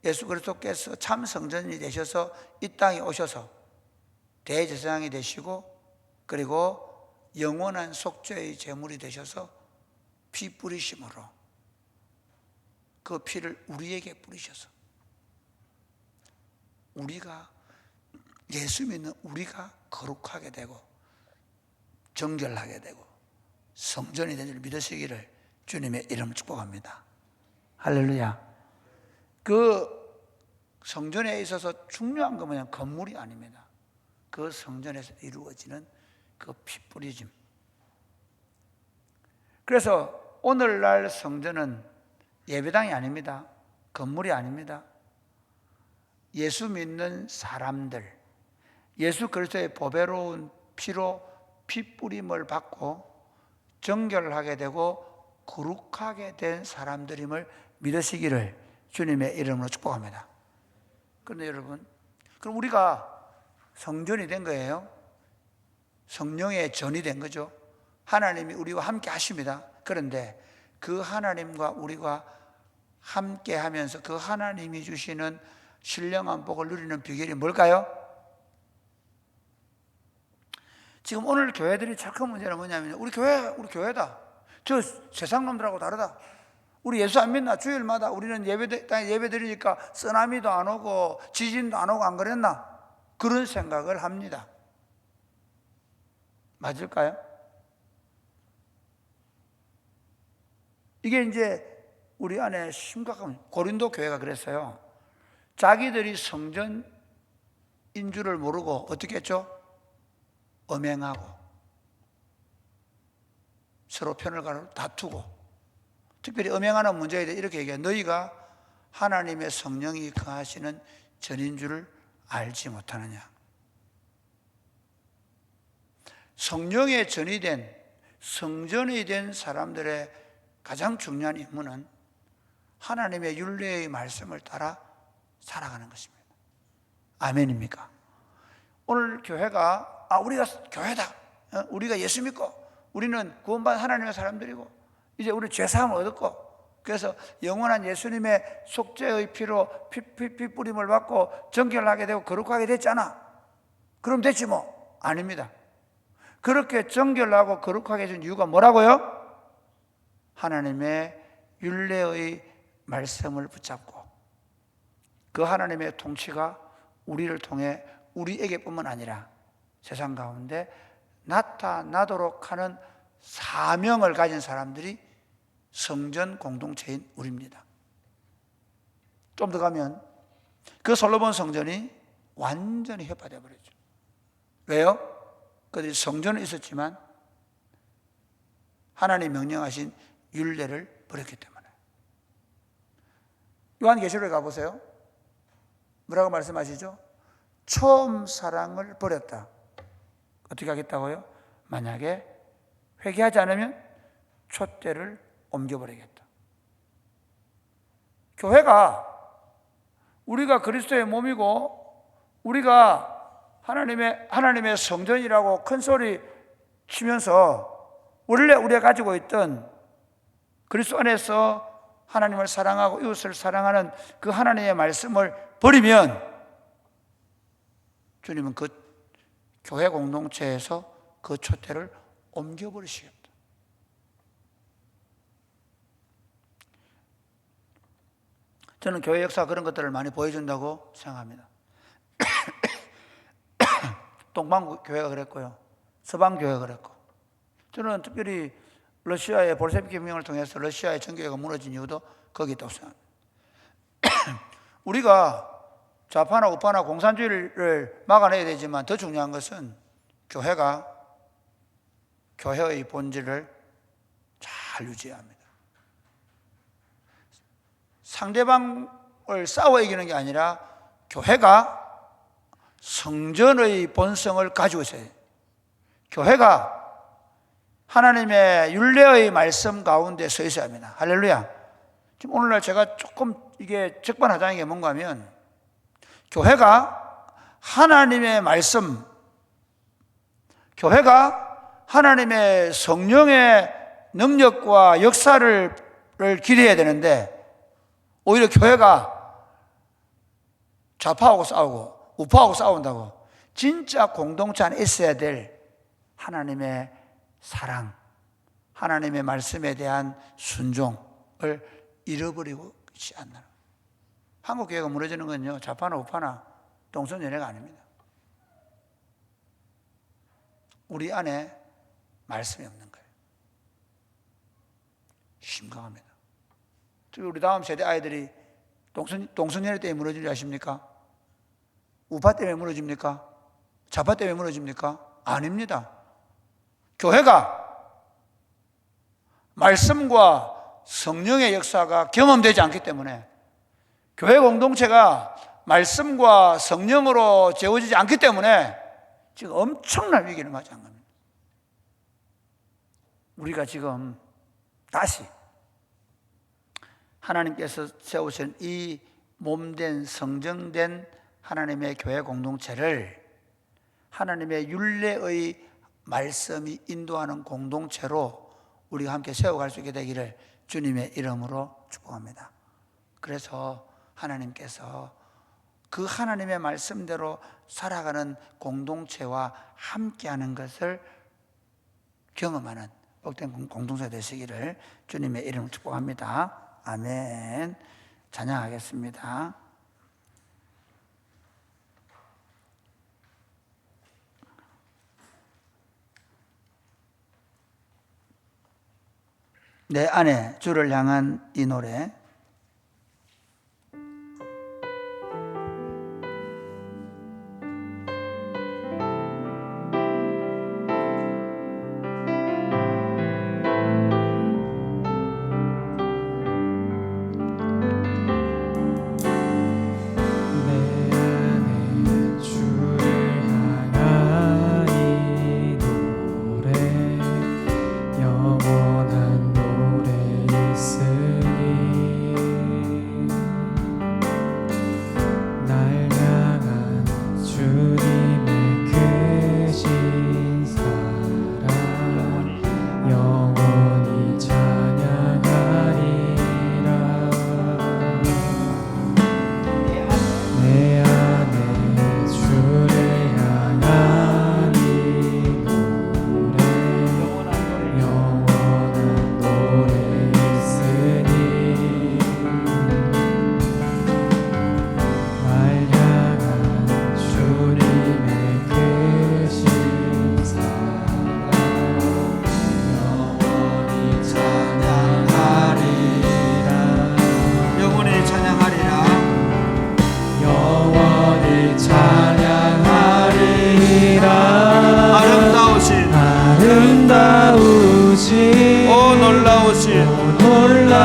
그리스도께서 참 성전이 되셔서 이 땅에 오셔서 대제사장이 되시고, 그리고 영원한 속죄의 제물이 되셔서 피 뿌리심으로 그 피를 우리에게 뿌리셔서 우리가, 예수 믿는 우리가 거룩하게 되고 정결하게 되고 성전이 된 줄 믿으시기를 주님의 이름으로 축복합니다. 할렐루야. 그 성전에 있어서 중요한 건 뭐냐면 건물이 아닙니다. 그 성전에서 이루어지는 그 피뿌리짐. 그래서 오늘날 성전은 예배당이 아닙니다. 건물이 아닙니다. 예수 믿는 사람들, 예수 그리스도의 보배로운 피로 피뿌림을 받고 정결하게 되고 거룩하게 된 사람들임을 믿으시기를 주님의 이름으로 축복합니다. 그런데 여러분, 그럼 우리가 성전이 된 거예요. 성령의 전이 된 거죠. 하나님이 우리와 함께 하십니다. 그런데 그 하나님과 우리가 함께 하면서 그 하나님이 주시는 신령한 복을 누리는 비결이 뭘까요? 지금 오늘 교회들이 제일 큰 문제는 뭐냐면 우리 교회다. 저 세상 놈들하고 다르다. 우리 예수 안 믿나? 주일마다 우리는 예배 드리니까 쓰나미도 안 오고 지진도 안 오고 안 그랬나? 그런 생각을 합니다. 맞을까요? 이게 이제 우리 안에 심각한, 고린도 교회가 그랬어요. 자기들이 성전인 줄을 모르고 어떻게 했죠? 엄행하고 서로 편을 가르고 다투고, 특별히 엄행하는 문제에 대해 이렇게 얘기해요. 너희가 하나님의 성령이 거하시는 전인 줄을 알지 못하느냐. 성령의 전이 된, 성전이 된 사람들의 가장 중요한 임무는 하나님의 율례의 말씀을 따라 살아가는 것입니다. 아멘입니까? 오늘 교회가 우리가 교회다. 우리가 예수 믿고 우리는 구원받은 하나님의 사람들이고 이제 우리 죄사함을 얻었고, 그래서 영원한 예수님의 속죄의 피로 피 뿌림을 받고 정결하게 되고 거룩하게 됐잖아. 그럼 됐지 뭐. 아닙니다. 그렇게 정결하고 거룩하게 된 이유가 뭐라고요? 하나님의 율례의 말씀을 붙잡고 그 하나님의 통치가 우리를 통해 우리에게뿐만 아니라 세상 가운데 나타나도록 하는 사명을 가진 사람들이 성전 공동체인 우리입니다. 좀 더 가면 그 솔로몬 성전이 완전히 훼파되어 버렸죠. 왜요? 그들이 성전은 있었지만 하나님 명령하신 율례를 버렸기 때문에. 요한계시록에 가보세요. 뭐라고 말씀하시죠? 처음 사랑을 버렸다. 어떻게 하겠다고요? 만약에 회개하지 않으면 촛대를 옮겨버리겠다. 교회가 우리가 그리스도의 몸이고 우리가 하나님의 성전이라고 큰 소리 치면서 원래 우리가 가지고 있던 그리스도 안에서 하나님을 사랑하고 이웃을 사랑하는 그 하나님의 말씀을 버리면 주님은 그 교회 공동체에서 그 촛대를 옮겨버리시겠다. 저는 교회 역사가 그런 것들을 많이 보여준다고 생각합니다. 동방교회가 그랬고요, 서방교회가 그랬고, 저는 특별히 러시아의 볼셰비키 혁명을 통해서 러시아의 정교회가 무너진 이유도 거기에 있다고 생각합니다. 우리가 좌파나 우파나 공산주의를 막아내야 되지만 더 중요한 것은 교회가 교회의 본질을 잘 유지해야 합니다. 상대방을 싸워 이기는 게 아니라 교회가 성전의 본성을 가지고 있어야 돼요. 교회가 하나님의 율례의 말씀 가운데 서 있어야 합니다. 할렐루야. 지금 오늘날 제가 조금 이게 적반하장인 게 뭔가 하면, 교회가 하나님의 말씀, 교회가 하나님의 성령의 능력과 역사를 기대해야 되는데 오히려 교회가 좌파하고 싸우고 우파하고 싸운다고. 진짜 공동체 안에 있어야 될 하나님의 사랑, 하나님의 말씀에 대한 순종을 잃어버리고 있지 않나. 한국 교회가 무너지는 건요, 좌파나 우파나 동성연애가 아닙니다. 우리 안에 말씀이 없는 거예요. 심각합니다. 특히 우리 다음 세대 아이들이 동성연애 때문에 무너진 줄 아십니까? 우파 때문에 무너집니까? 좌파 때문에 무너집니까? 아닙니다. 교회가 말씀과 성령의 역사가 경험되지 않기 때문에, 교회 공동체가 말씀과 성령으로 재워지지 않기 때문에 지금 엄청난 위기를 맞이한 겁니다. 우리가 지금 다시 하나님께서 세우신 이 몸된 성정된 하나님의 교회 공동체를 하나님의 율례의 말씀이 인도하는 공동체로 우리가 함께 세워갈 수 있게 되기를 주님의 이름으로 축복합니다. 그래서 하나님께서 그 하나님의 말씀대로 살아가는 공동체와 함께하는 것을 경험하는 복된 공동체 되시기를 주님의 이름으로 축복합니다. 아멘. 찬양하겠습니다. 내 안에 주를 향한 이 노래.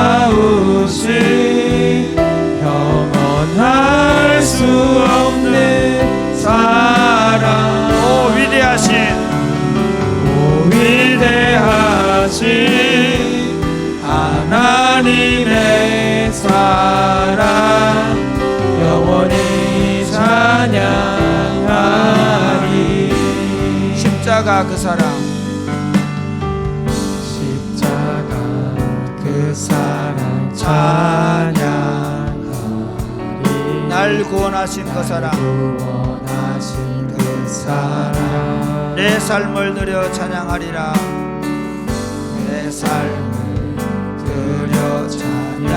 놀라우신 영원할 수 없는 사랑. 오 위대하신 하나님의 사랑 영원히 찬양하리. 십자가 그 사랑, 십자가 그 사랑 찬양하리. 날 구원하신 그 사랑, 구원하신 그 사랑 내 삶을 드려 찬양하리라. 내 삶을 드려 찬양하리라.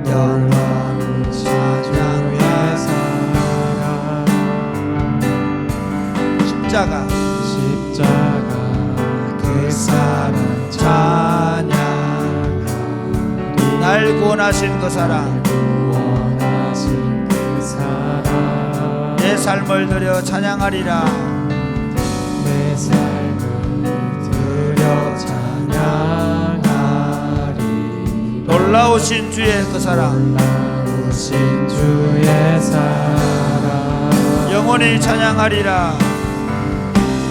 영원히 찬양의 사랑. 십자가 그 사랑 찬양하리. 날 구원하신 그 사랑, 구원하신 그 사랑 내 삶을 드려 찬양하리라. 내 삶을 드려 찬양하리. 놀라우신 주의 그 사랑, 놀라우신 주의 사랑 영원히 찬양하리라.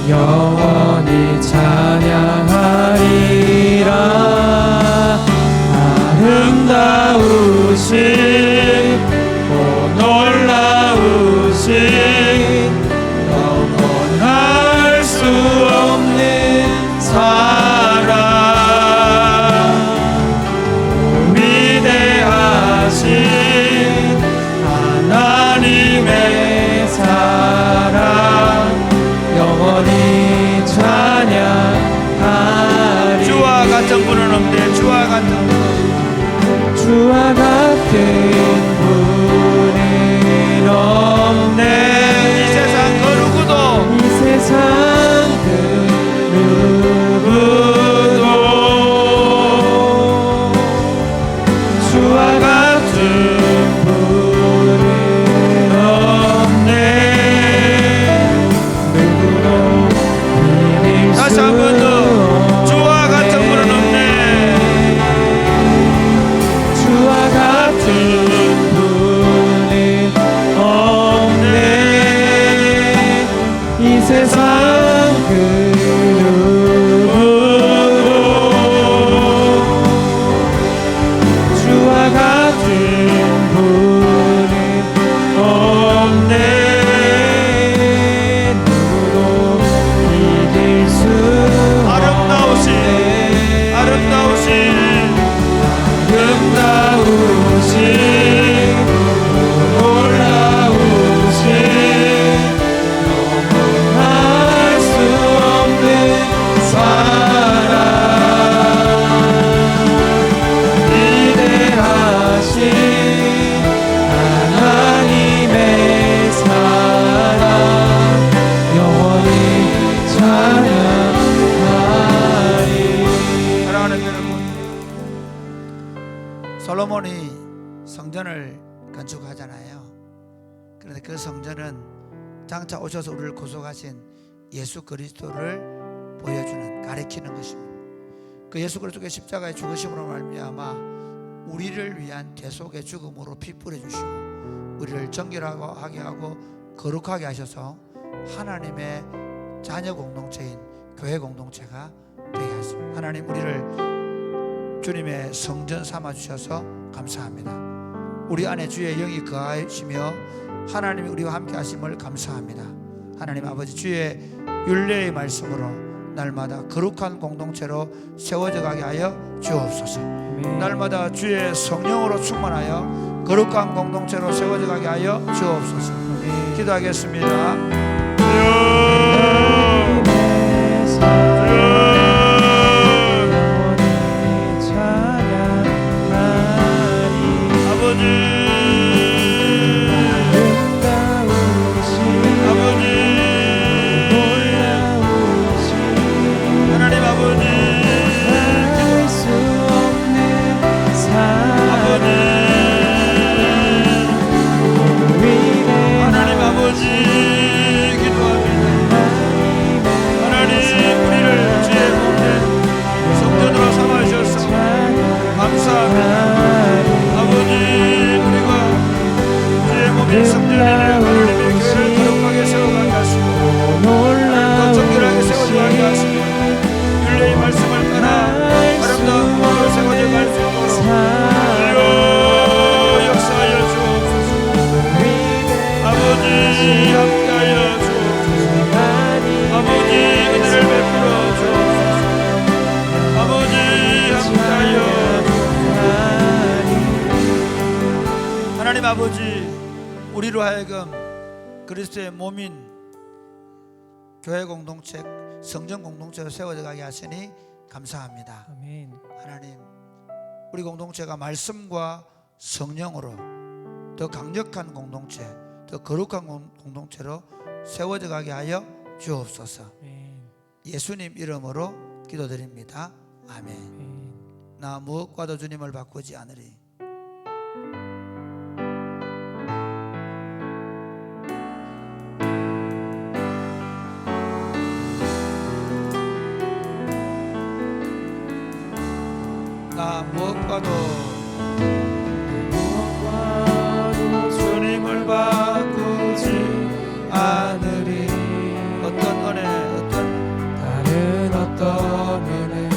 영원히 찬양하리라. 아름다우신 오 놀라우신 영원할 수 없는 분은 없네. 이 세상 그 누구도 이 세상 그 누구도 주와 같은 분은 없네. 누구도 믿을 다시 수 한 번 더 주와 같은 분은 없네. 주와 같은 분은 없네. 이 세상 그 누구도 주와 같은 분은 없네. 누구도 믿을 수 아름다우신 아름다우신 아름다우신 놀라우신 할 수 없는 사랑 위대하신 하나님의 사랑 영원히 찬양하리. 사랑하는 여러분, 솔로몬이 성전을 건축하잖아요. 그런데 그 성전은 장차 오셔서 우리를 구속하신 예수 그리스도를 보여주는, 가리키는 것입니다. 그 예수 그리스도의 십자가의 죽으심으로 말미암아 우리를 위한 대속의 죽음으로 피 뿌려주시고 우리를 정결하게 하고 거룩하게 하셔서 하나님의 자녀 공동체인 교회 공동체가 되게 하십니다. 하나님 우리를 주님의 성전 삼아 주셔서 감사합니다. 우리 안에 주의 영이 거하시며 하나님이 우리와 함께 하심을 감사합니다. 하나님 아버지, 주의 율례의 말씀으로 날마다 거룩한 공동체로 세워져 가게 하여 주옵소서. 날마다 주의 성령으로 충만하여 거룩한 공동체로 세워져 가게 하여 주옵소서. 기도하겠습니다. 아버지, 우리로 하여금 그리스도의 몸인 교회 공동체, 성전 공동체로 세워져 가게 하시니 감사합니다. 아멘. 하나님, 우리 공동체가 말씀과 성령으로 더 강력한 공동체, 더 거룩한 공동체로 세워져 가게 하여 주옵소서. 아멘. 예수님 이름으로 기도드립니다. 아멘. 아멘. 나 무엇과도 주님을 바꾸지 않으리. 나 무엇과도 주님을 바꾸지 않으리. 어떤 은혜, 다른 어떤 은혜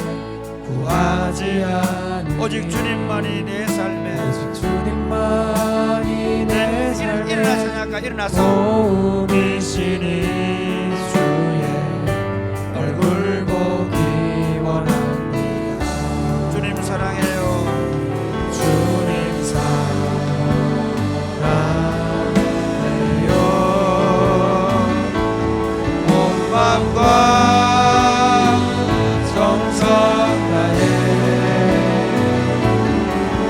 구하지 않으리. 오직 주님만이 내 삶에, 오직 주님만이 내 삶에 일어나서 아까 일어나서 도움이시니 주의 얼굴 보기 원합니다. 주님 사랑해요. 주님 사랑해요. 온 마음과 정성 다해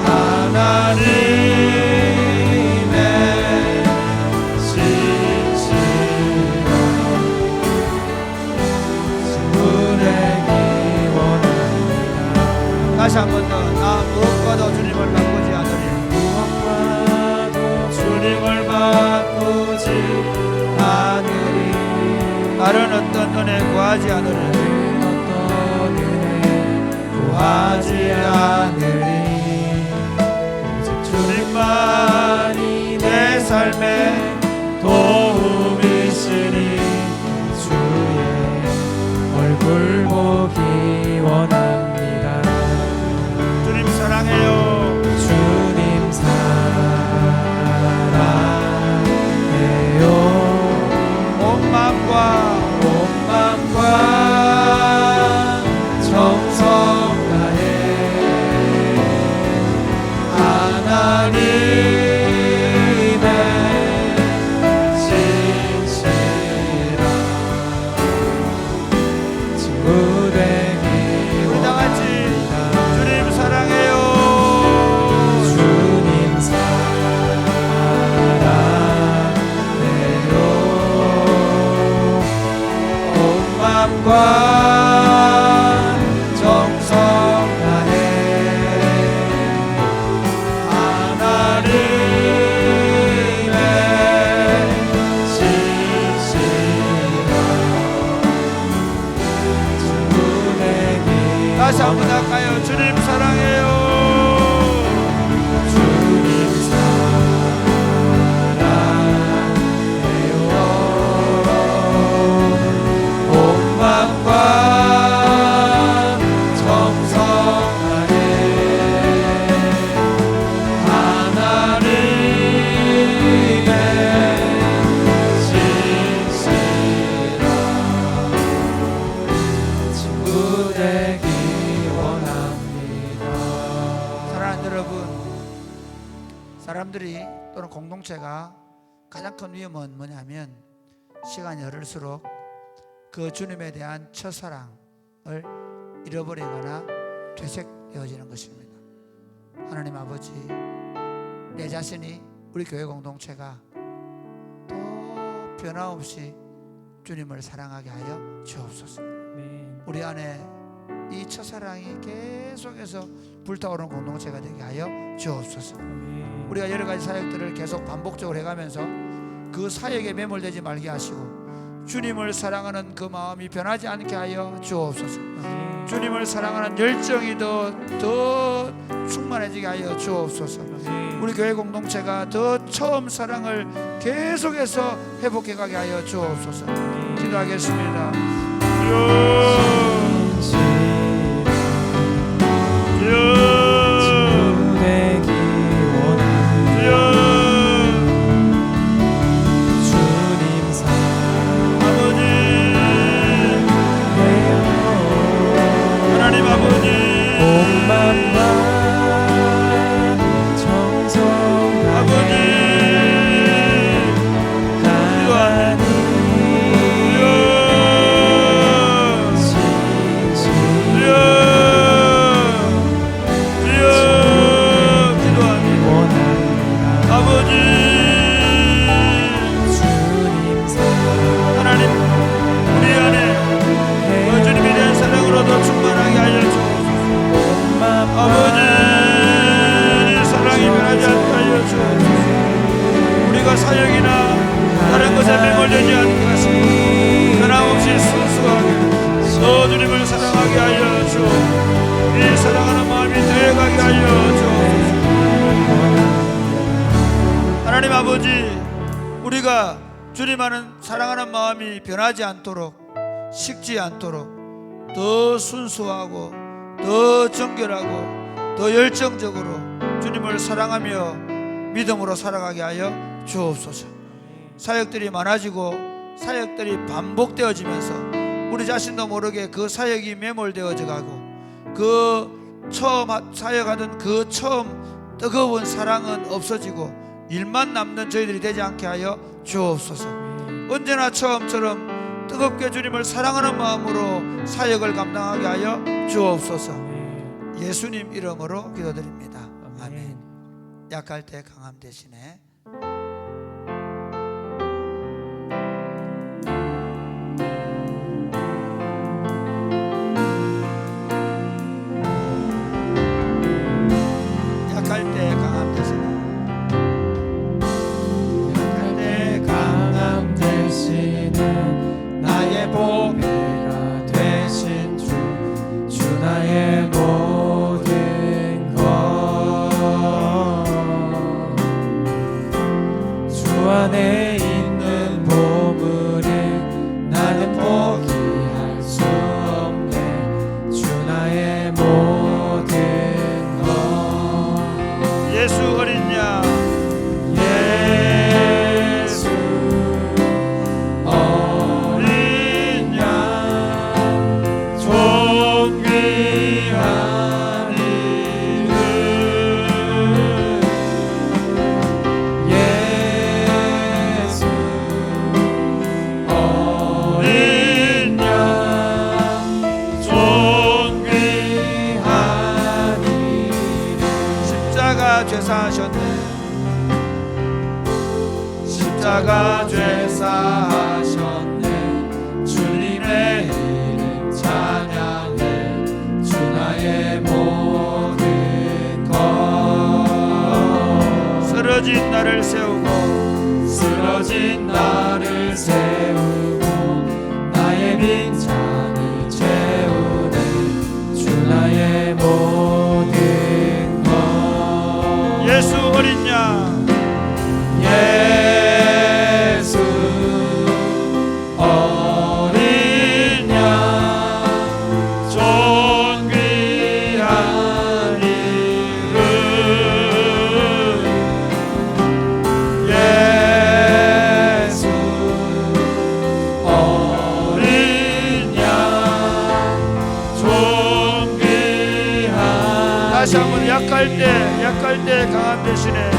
하나님 다시 한 번 더. 나 무엇과도 주님을 바꾸지 않으리. 무엇과도 주님을 바꾸지 않으리. 다른 어떤 은혜 구하지 않으리. 어떤 은혜 구하지 않으리. 오직 주님만이 내 삶의 도움이시니 주의 얼굴 보기 원합니다. 주님 사랑해요. 주님 사랑해요. 온 마음과 정성 다해 하나님의 진실한 친구 되기 우리 다 같이 원합니다. 주님 사랑해요. 주님 사랑해요. 온 마음과 정성 다해 하나님의 진실한 친구 되기 다시 한 번 할까요? 주님 사랑해요. 주님 사랑해요. 온 마음과 정성 다해 하나님의 진실한 친구 되기 원합니다. 사랑하는 여러분, 사람들이 또는 공동체가 가장 큰 위험은 뭐냐면 시간이 흐를수록 그 주님에 대한 첫사랑을 잃어버리거나 퇴색되어지는 것입니다. 하나님 아버지, 내 자신이 우리 교회 공동체가 또 변함없이 주님을 사랑하게 하여 주옵소서. 아멘. 우리 안에 이 첫사랑이 계속해서 불타오르는 공동체가 되게 하여 주옵소서. 아멘. 우리가 여러 가지 사역들을 계속 반복적으로 해가면서 그 사역에 매몰되지 말게 하시고 주님을 사랑하는 그 마음이 변하지 않게 하여 주옵소서. 아멘. 주님을 사랑하는 열정이 더 충만해지게 하여 주옵소서. 아멘. 우리 교회 공동체가 더 처음 사랑을 계속해서 회복해가게 하여 주옵소서. 기도하겠습니다. 친구 되기 원합니다. 주님 사랑해요. 하나님 아버지, 온 마음과 정성 아버지, 하나님 사역이나 다른 것에 매몰되지 않게 하시고 변함없이 순수하게 저 주님을 사랑하게 하여 주옵소서. 이 사랑하는 마음이 되어가게 하여 주옵소서. 하나님 아버지, 우리가 주님하는 사랑하는 마음이 변하지 않도록, 식지 않도록 더 순수하고 더 정결하고 더 열정적으로 주님을 사랑하며 믿음으로 살아가게 하여 주옵소서. 사역들이 많아지고 사역들이 반복되어지면서 우리 자신도 모르게 그 사역이 매몰되어져 가고 그 처음 사역하던 그 처음 뜨거운 사랑은 없어지고 일만 남는 저희들이 되지 않게 하여 주옵소서. 언제나 처음처럼 뜨겁게 주님을 사랑하는 마음으로 사역을 감당하게 하여 주옵소서. 예수님 이름으로 기도드립니다. 아멘. 약할 때 강함 대신에 죄사하셨네. 십자가 죄사하셨네. 주님의 이름 찬양해. 주 나의 모든 것. 쓰러진 나를 세우고 쓰러진 나를 세우고 나의 빈잔을 채우네. 주 나의 모든 것. 예수 어린 양 예수 어린 양 존귀한 이름. 예수 어린 양 존귀한. 다시 한번 약할 때 강함 대신에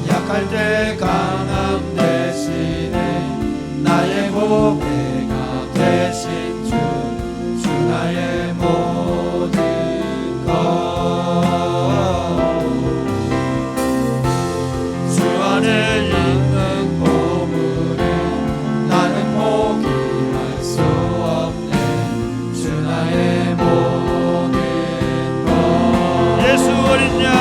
약할 때 강함 대신에 나의 보배가 되신 주. 주 나의 모든 것. 주 안에 있는 보물을 나는 포기할 수 없네. 주 나의 모든 것. 예수 어린 양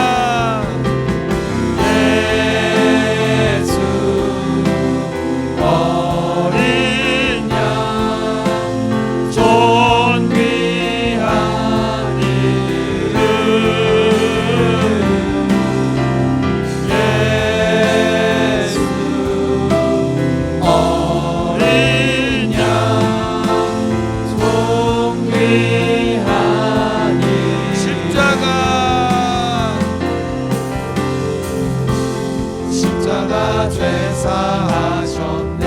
예수 어린 양 존귀한 이름. 예수 어린 양 존귀한 이름. 십자가 죄사하셨네.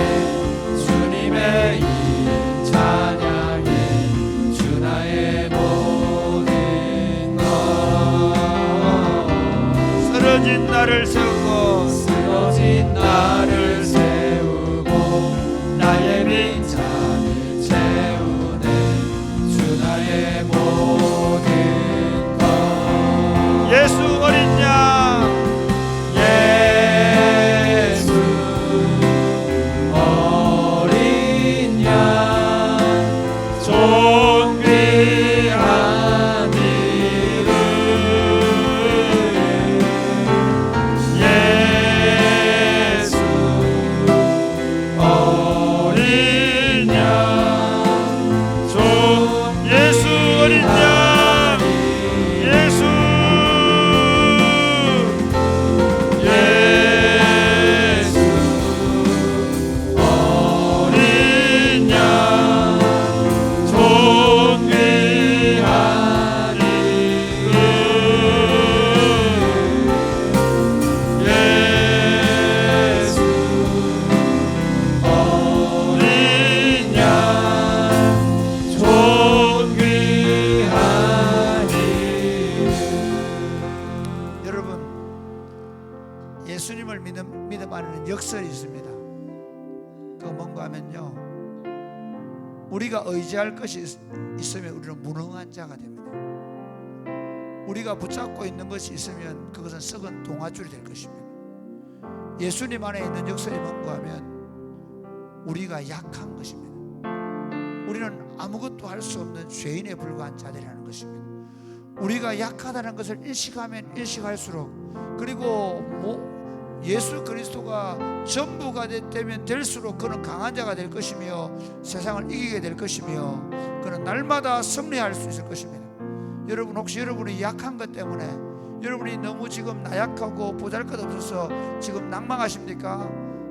주님의 이름 찬양해. 주 나의 모든 것. 쓰러진 나를 세우고 쓰러진 나를 세우고 나의 빈잔을 채우네. 주 나의 모든 것. 예수 어린 양 예수 어린 양 존귀한 이름. 예수 어린 양 예수 어린 양 예수 예수 어린 양 존귀한 이름. 예수 어린 양 존귀한 이름. 여러분 예수님을 믿어하는 역설이 있습니다. 그거 뭔가 하면요, 우리가 의지할 것이 있으면 우리는 무능한 자가 됩니다. 우리가 붙잡고 있는 것이 있으면 그것은 썩은 동아줄이 될 것입니다. 예수님 안에 있는 역설이 뭔가 하면 우리가 약한 것입니다. 우리는 아무것도 할 수 없는 죄인에 불과한 자들이라는 것입니다. 우리가 약하다는 것을 인식하면 인식할수록, 그리고 예수 그리스도가 전부가 되면 될수록 그는 강한 자가 될 것이며 세상을 이기게 될 것이며 그는 날마다 승리할 수 있을 것입니다. 여러분, 혹시 여러분이 약한 것 때문에 여러분이 너무 지금 나약하고 보잘것없어서 지금 낭망하십니까?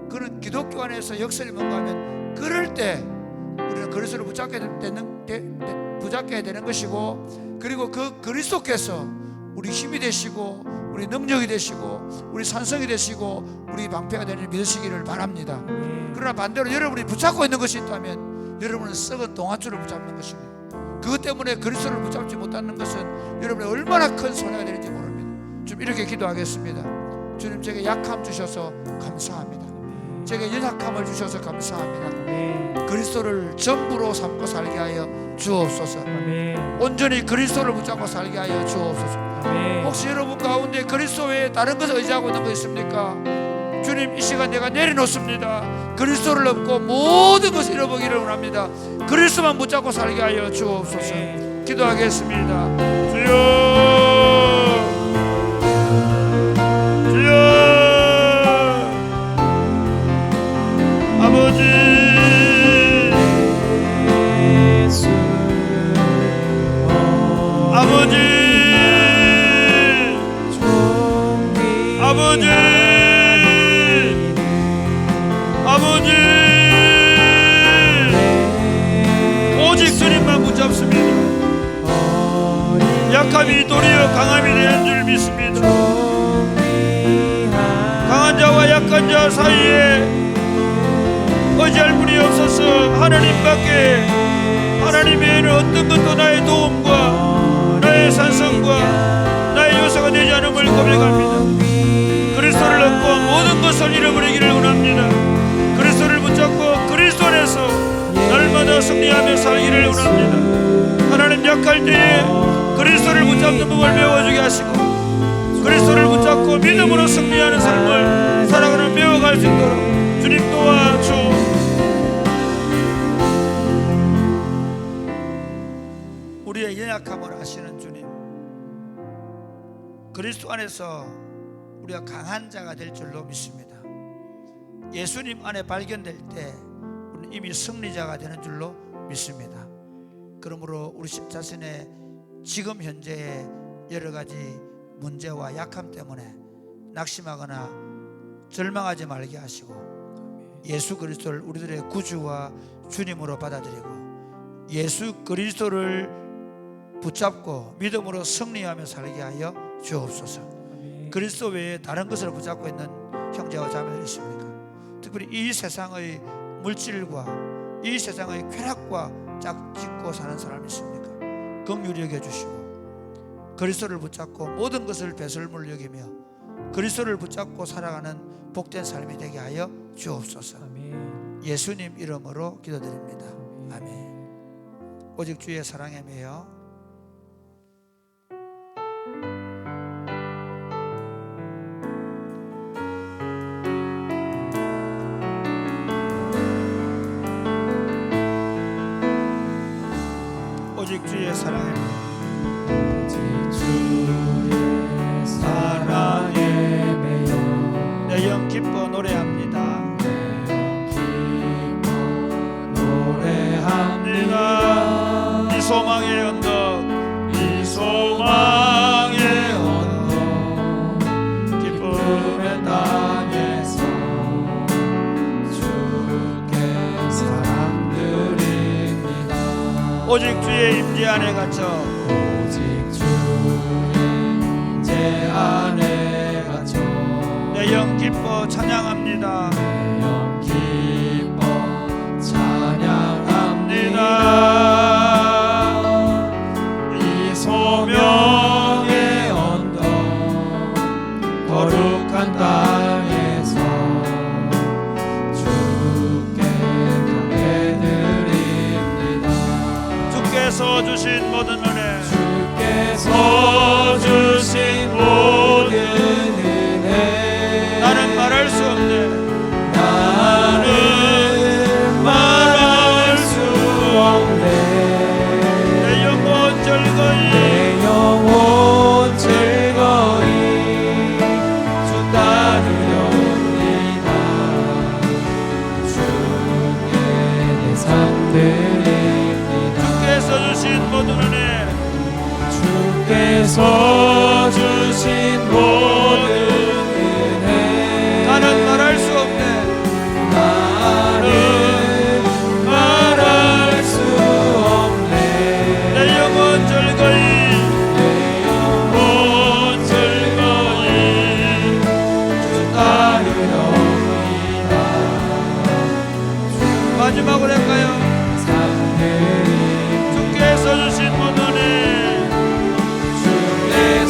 그는 기독교 안에서 역설이 뭔가 하면, 그럴 때 우리는 그리스도를 붙잡게 되는 것이고, 그리고 그 그리스도께서 우리 힘이 되시고 우리 능력이 되시고 우리 산성이 되시고 우리 방패가 되는 믿으시기를 바랍니다. 그러나 반대로 여러분이 붙잡고 있는 것이 있다면 여러분은 썩은 동아줄을 붙잡는 것입니다. 그것 때문에 그리스도를 붙잡지 못하는 것은 여러분이 얼마나 큰 손해가 될지 모릅니다. 좀 이렇게 기도하겠습니다. 주님, 제게 약함 주셔서 감사합니다. 제게 연약함을 주셔서 감사합니다. 그리스도를 전부로 삼고 살게 하여 주옵소서. 아멘. 온전히 그리스도를 붙잡고 살게 하여 주옵소서. 아멘. 혹시 여러분 가운데 그리스도 외에 다른 것을 의지하고 있는 거 있습니까? 주님, 이 시간 내가 내려놓습니다. 그리스도를 얻고 모든 것을 잃어버리기를 원합니다. 그리스도만 붙잡고 살게 하여 주옵소서. 아멘. 기도하겠습니다. 주여 주여 아버지 예수 아버지 아버지 아버지 오직 주님만 붙잡습니다. 약함이 도리어 강함이 되는 줄 믿습니다. 강한 자와 약한 자 사이에 의지할 분이 없어서 하나님밖에, 하나님 외에는 어떤 것도 나의 도움과 나의 산성과 나의 요소가 되지 않음을 고백합니다. 그리스도를 얻고 모든 것을 잃어버리기를 원합니다. 그리스도를 붙잡고 그리스도 안에서 날마다 승리하며 살기를 원합니다. 하나님, 약할 때에 그리스도를 붙잡는 법을 배워주게 하시고 그리스도를 붙잡고 믿음으로 승리하는 삶을 살아가는 배워갈 수 있도록 주님 도와주. 우리의 연약함을 아시는 주님, 그리스도 안에서 우리가 강한 자가 될 줄로 믿습니다. 예수님 안에 발견될 때 우리는 이미 승리자가 되는 줄로 믿습니다. 그러므로 우리 자신의 지금 현재의 여러 가지 문제와 약함 때문에 낙심하거나 절망하지 말게 하시고 예수 그리스도를 우리들의 구주와 주님으로 받아들이고 예수 그리스도를 붙잡고 믿음으로 승리하며 살게 하여 주옵소서. 그리스도 외에 다른 것을 붙잡고 있는 형제와 자매들 있습니까? 특별히 이 세상의 물질과 이 세상의 쾌락과 짝짓고 사는 사람이 있습니까? 긍휼히 여겨주시고 그리스도를 붙잡고 모든 것을 배설물 여기며 그리스도를 붙잡고 살아가는 복된 삶이 되게 하여 주옵소서. 아멘. 예수님 이름으로 기도드립니다. 아멘. 오직 주의 사랑에 매여 오직 주의 사랑에 주의 사랑에 매여 내 영 기뻐 노래합니다. 노래합니다. 이 소망의 언덕 이 소망의 언덕 기쁨의 땅에서 주께 사랑드립니다. 오직 주의 임재 안에 갇혀 오직 주의 임재 안에 갇혀 내 영 기뻐 찬양합니다. 내 영 기뻐 찬양합니다. 이 소명의 언덕 거룩한 땅에서 주께 경배드립니다. 주께서 주신 모든 은혜 주께서 주신 모든 은혜 나는 말할 수 없네. 나는 말할 수 없네. 내 영혼 즐거이 내 영혼 즐거이 주 따르렵니다. 주께 내 삶 드립니다. 주께서 주신 모든 은혜 주께서 주신 모든 은혜 나는 말할 수 없네. 나는 말할 수 없네. 내 영혼 즐거이 내 영혼 즐거이 주 따르렵니다. 마지막으로 할까요? 삶들이 주께서 주신 모든 은혜 주의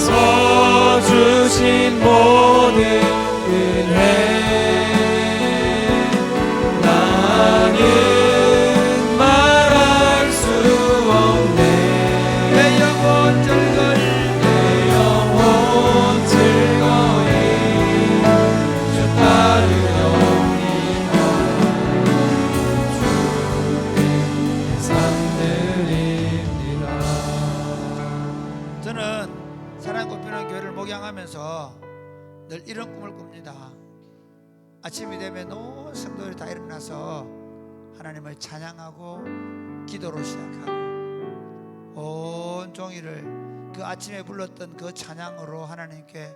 저는 사랑의 꽃피는 교회를 목양하면서 늘 이런 꿈을 꿉니다. 아침이 되면 온 성도들이 다 일어나서 하나님을 찬양하고 기도로 시작하고 온 종일을 그 아침에 불렀던 그 찬양으로 하나님께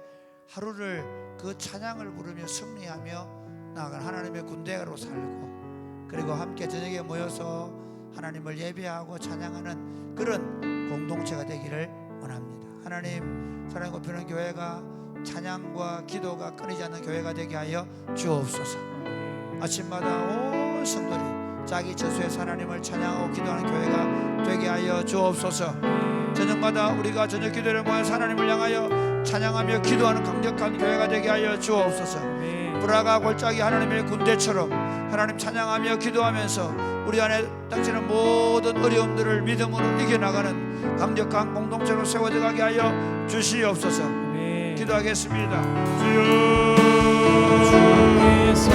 하루를 그 찬양을 부르며 승리하며 나아가는 하나님의 군대로 살고, 그리고 함께 저녁에 모여서 하나님을 예배하고 찬양하는 그런 공동체가 되기를 원합니다. 하나님, 사랑의 꽃피는 교회가 찬양과 기도가 끊이지 않는 교회가 되게 하여 주옵소서. 아침마다 온 성도들이 자기 저수에서 하나님을 찬양하고 기도하는 교회가 되게 하여 주옵소서. 저녁마다 우리가 저녁 기도를 모여서 하나님을 향하여 찬양하며 기도하는 강력한 교회가 되게 하여 주옵소서. 불화가 골짜기 하나님의 군대처럼 하나님 찬양하며 기도하면서 우리 안에 닥치는 모든 어려움들을 믿음으로 이겨나가는 강력한 공동체로 세워져가게 하여 주시옵소서. 기도하겠습니다. 주여, 주께서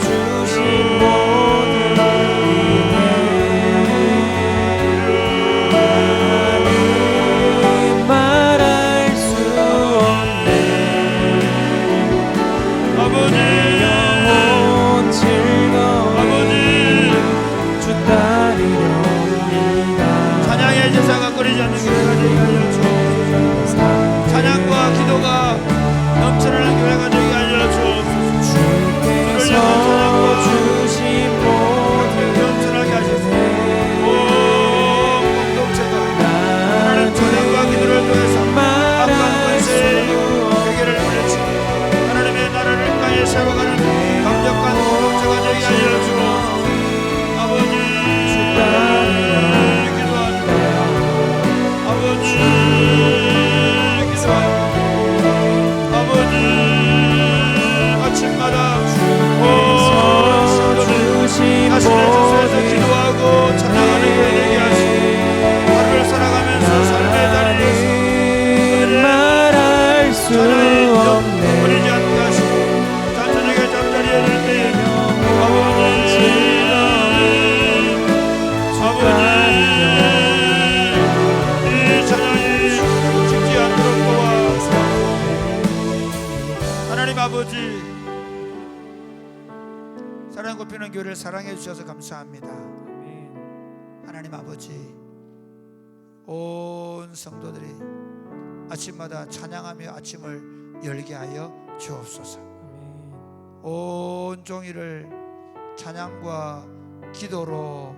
주신 모든 은혜 말할 수 없네. 아버지, 영혼 즐거워 아버지, 주 따르렵니다. 찬양의 제사가 끊이지 않는 교회가 되게 하여 주옵소서. 찬양과 기도가 넘쳐나는 교회가 되게 하여 주옵소서. 주께서 주신 모든 넘쳐나게 하소서. 온 공동체가 하나님 찬양과 기도를 통해서 악한 권세의 세계를 물리치고 하나님의 나라를 땅에 세워가는 강력한 공동체가 되게 하여 주옵소서. 아버지, 기도합니다. 아버지, 아버지, 아침마다 온 성도들 자신의 주소에서 기도하고 찬양하는 교회 되게 하시고 하루를 살아가면서 삶의 자리에서 말할 수 없네. 버리지 않게 하시고 저녁에 잠자리에 들 때에 아버지, 이 찬양이 죽지 않도록 도와주옵소서. 하나님 아버지, 사랑의 꽃피는 교회를 사랑해 주셔서 감사합니다. 하나님 아버지, 온 성도들이 아침마다 찬양하며 아침을 열게 하여 주옵소서. 온 종일을 찬양과 기도로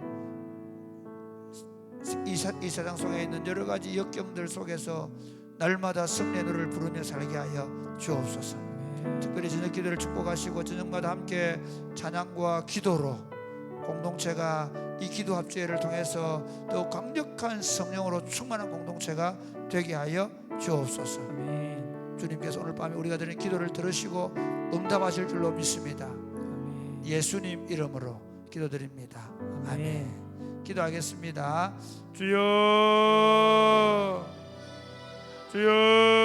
이 세상 속에 있는 여러 가지 역경들 속에서 날마다 승리의 노래를 부르며 살게 하여 주옵소서. 특별히 저녁 기도를 축복하시고 저녁마다 함께 찬양과 기도로 공동체가 이 기도 합주회를 통해서 더 강력한 성령으로 충만한 공동체가 되게 하여 주옵소서. 주님께서 오늘 밤에 우리가 드리는 기도를 들으시고 응답하실 줄로 믿습니다. 예수님 이름으로 기도드립니다. 아멘. 기도하겠습니다. 주여, 주여.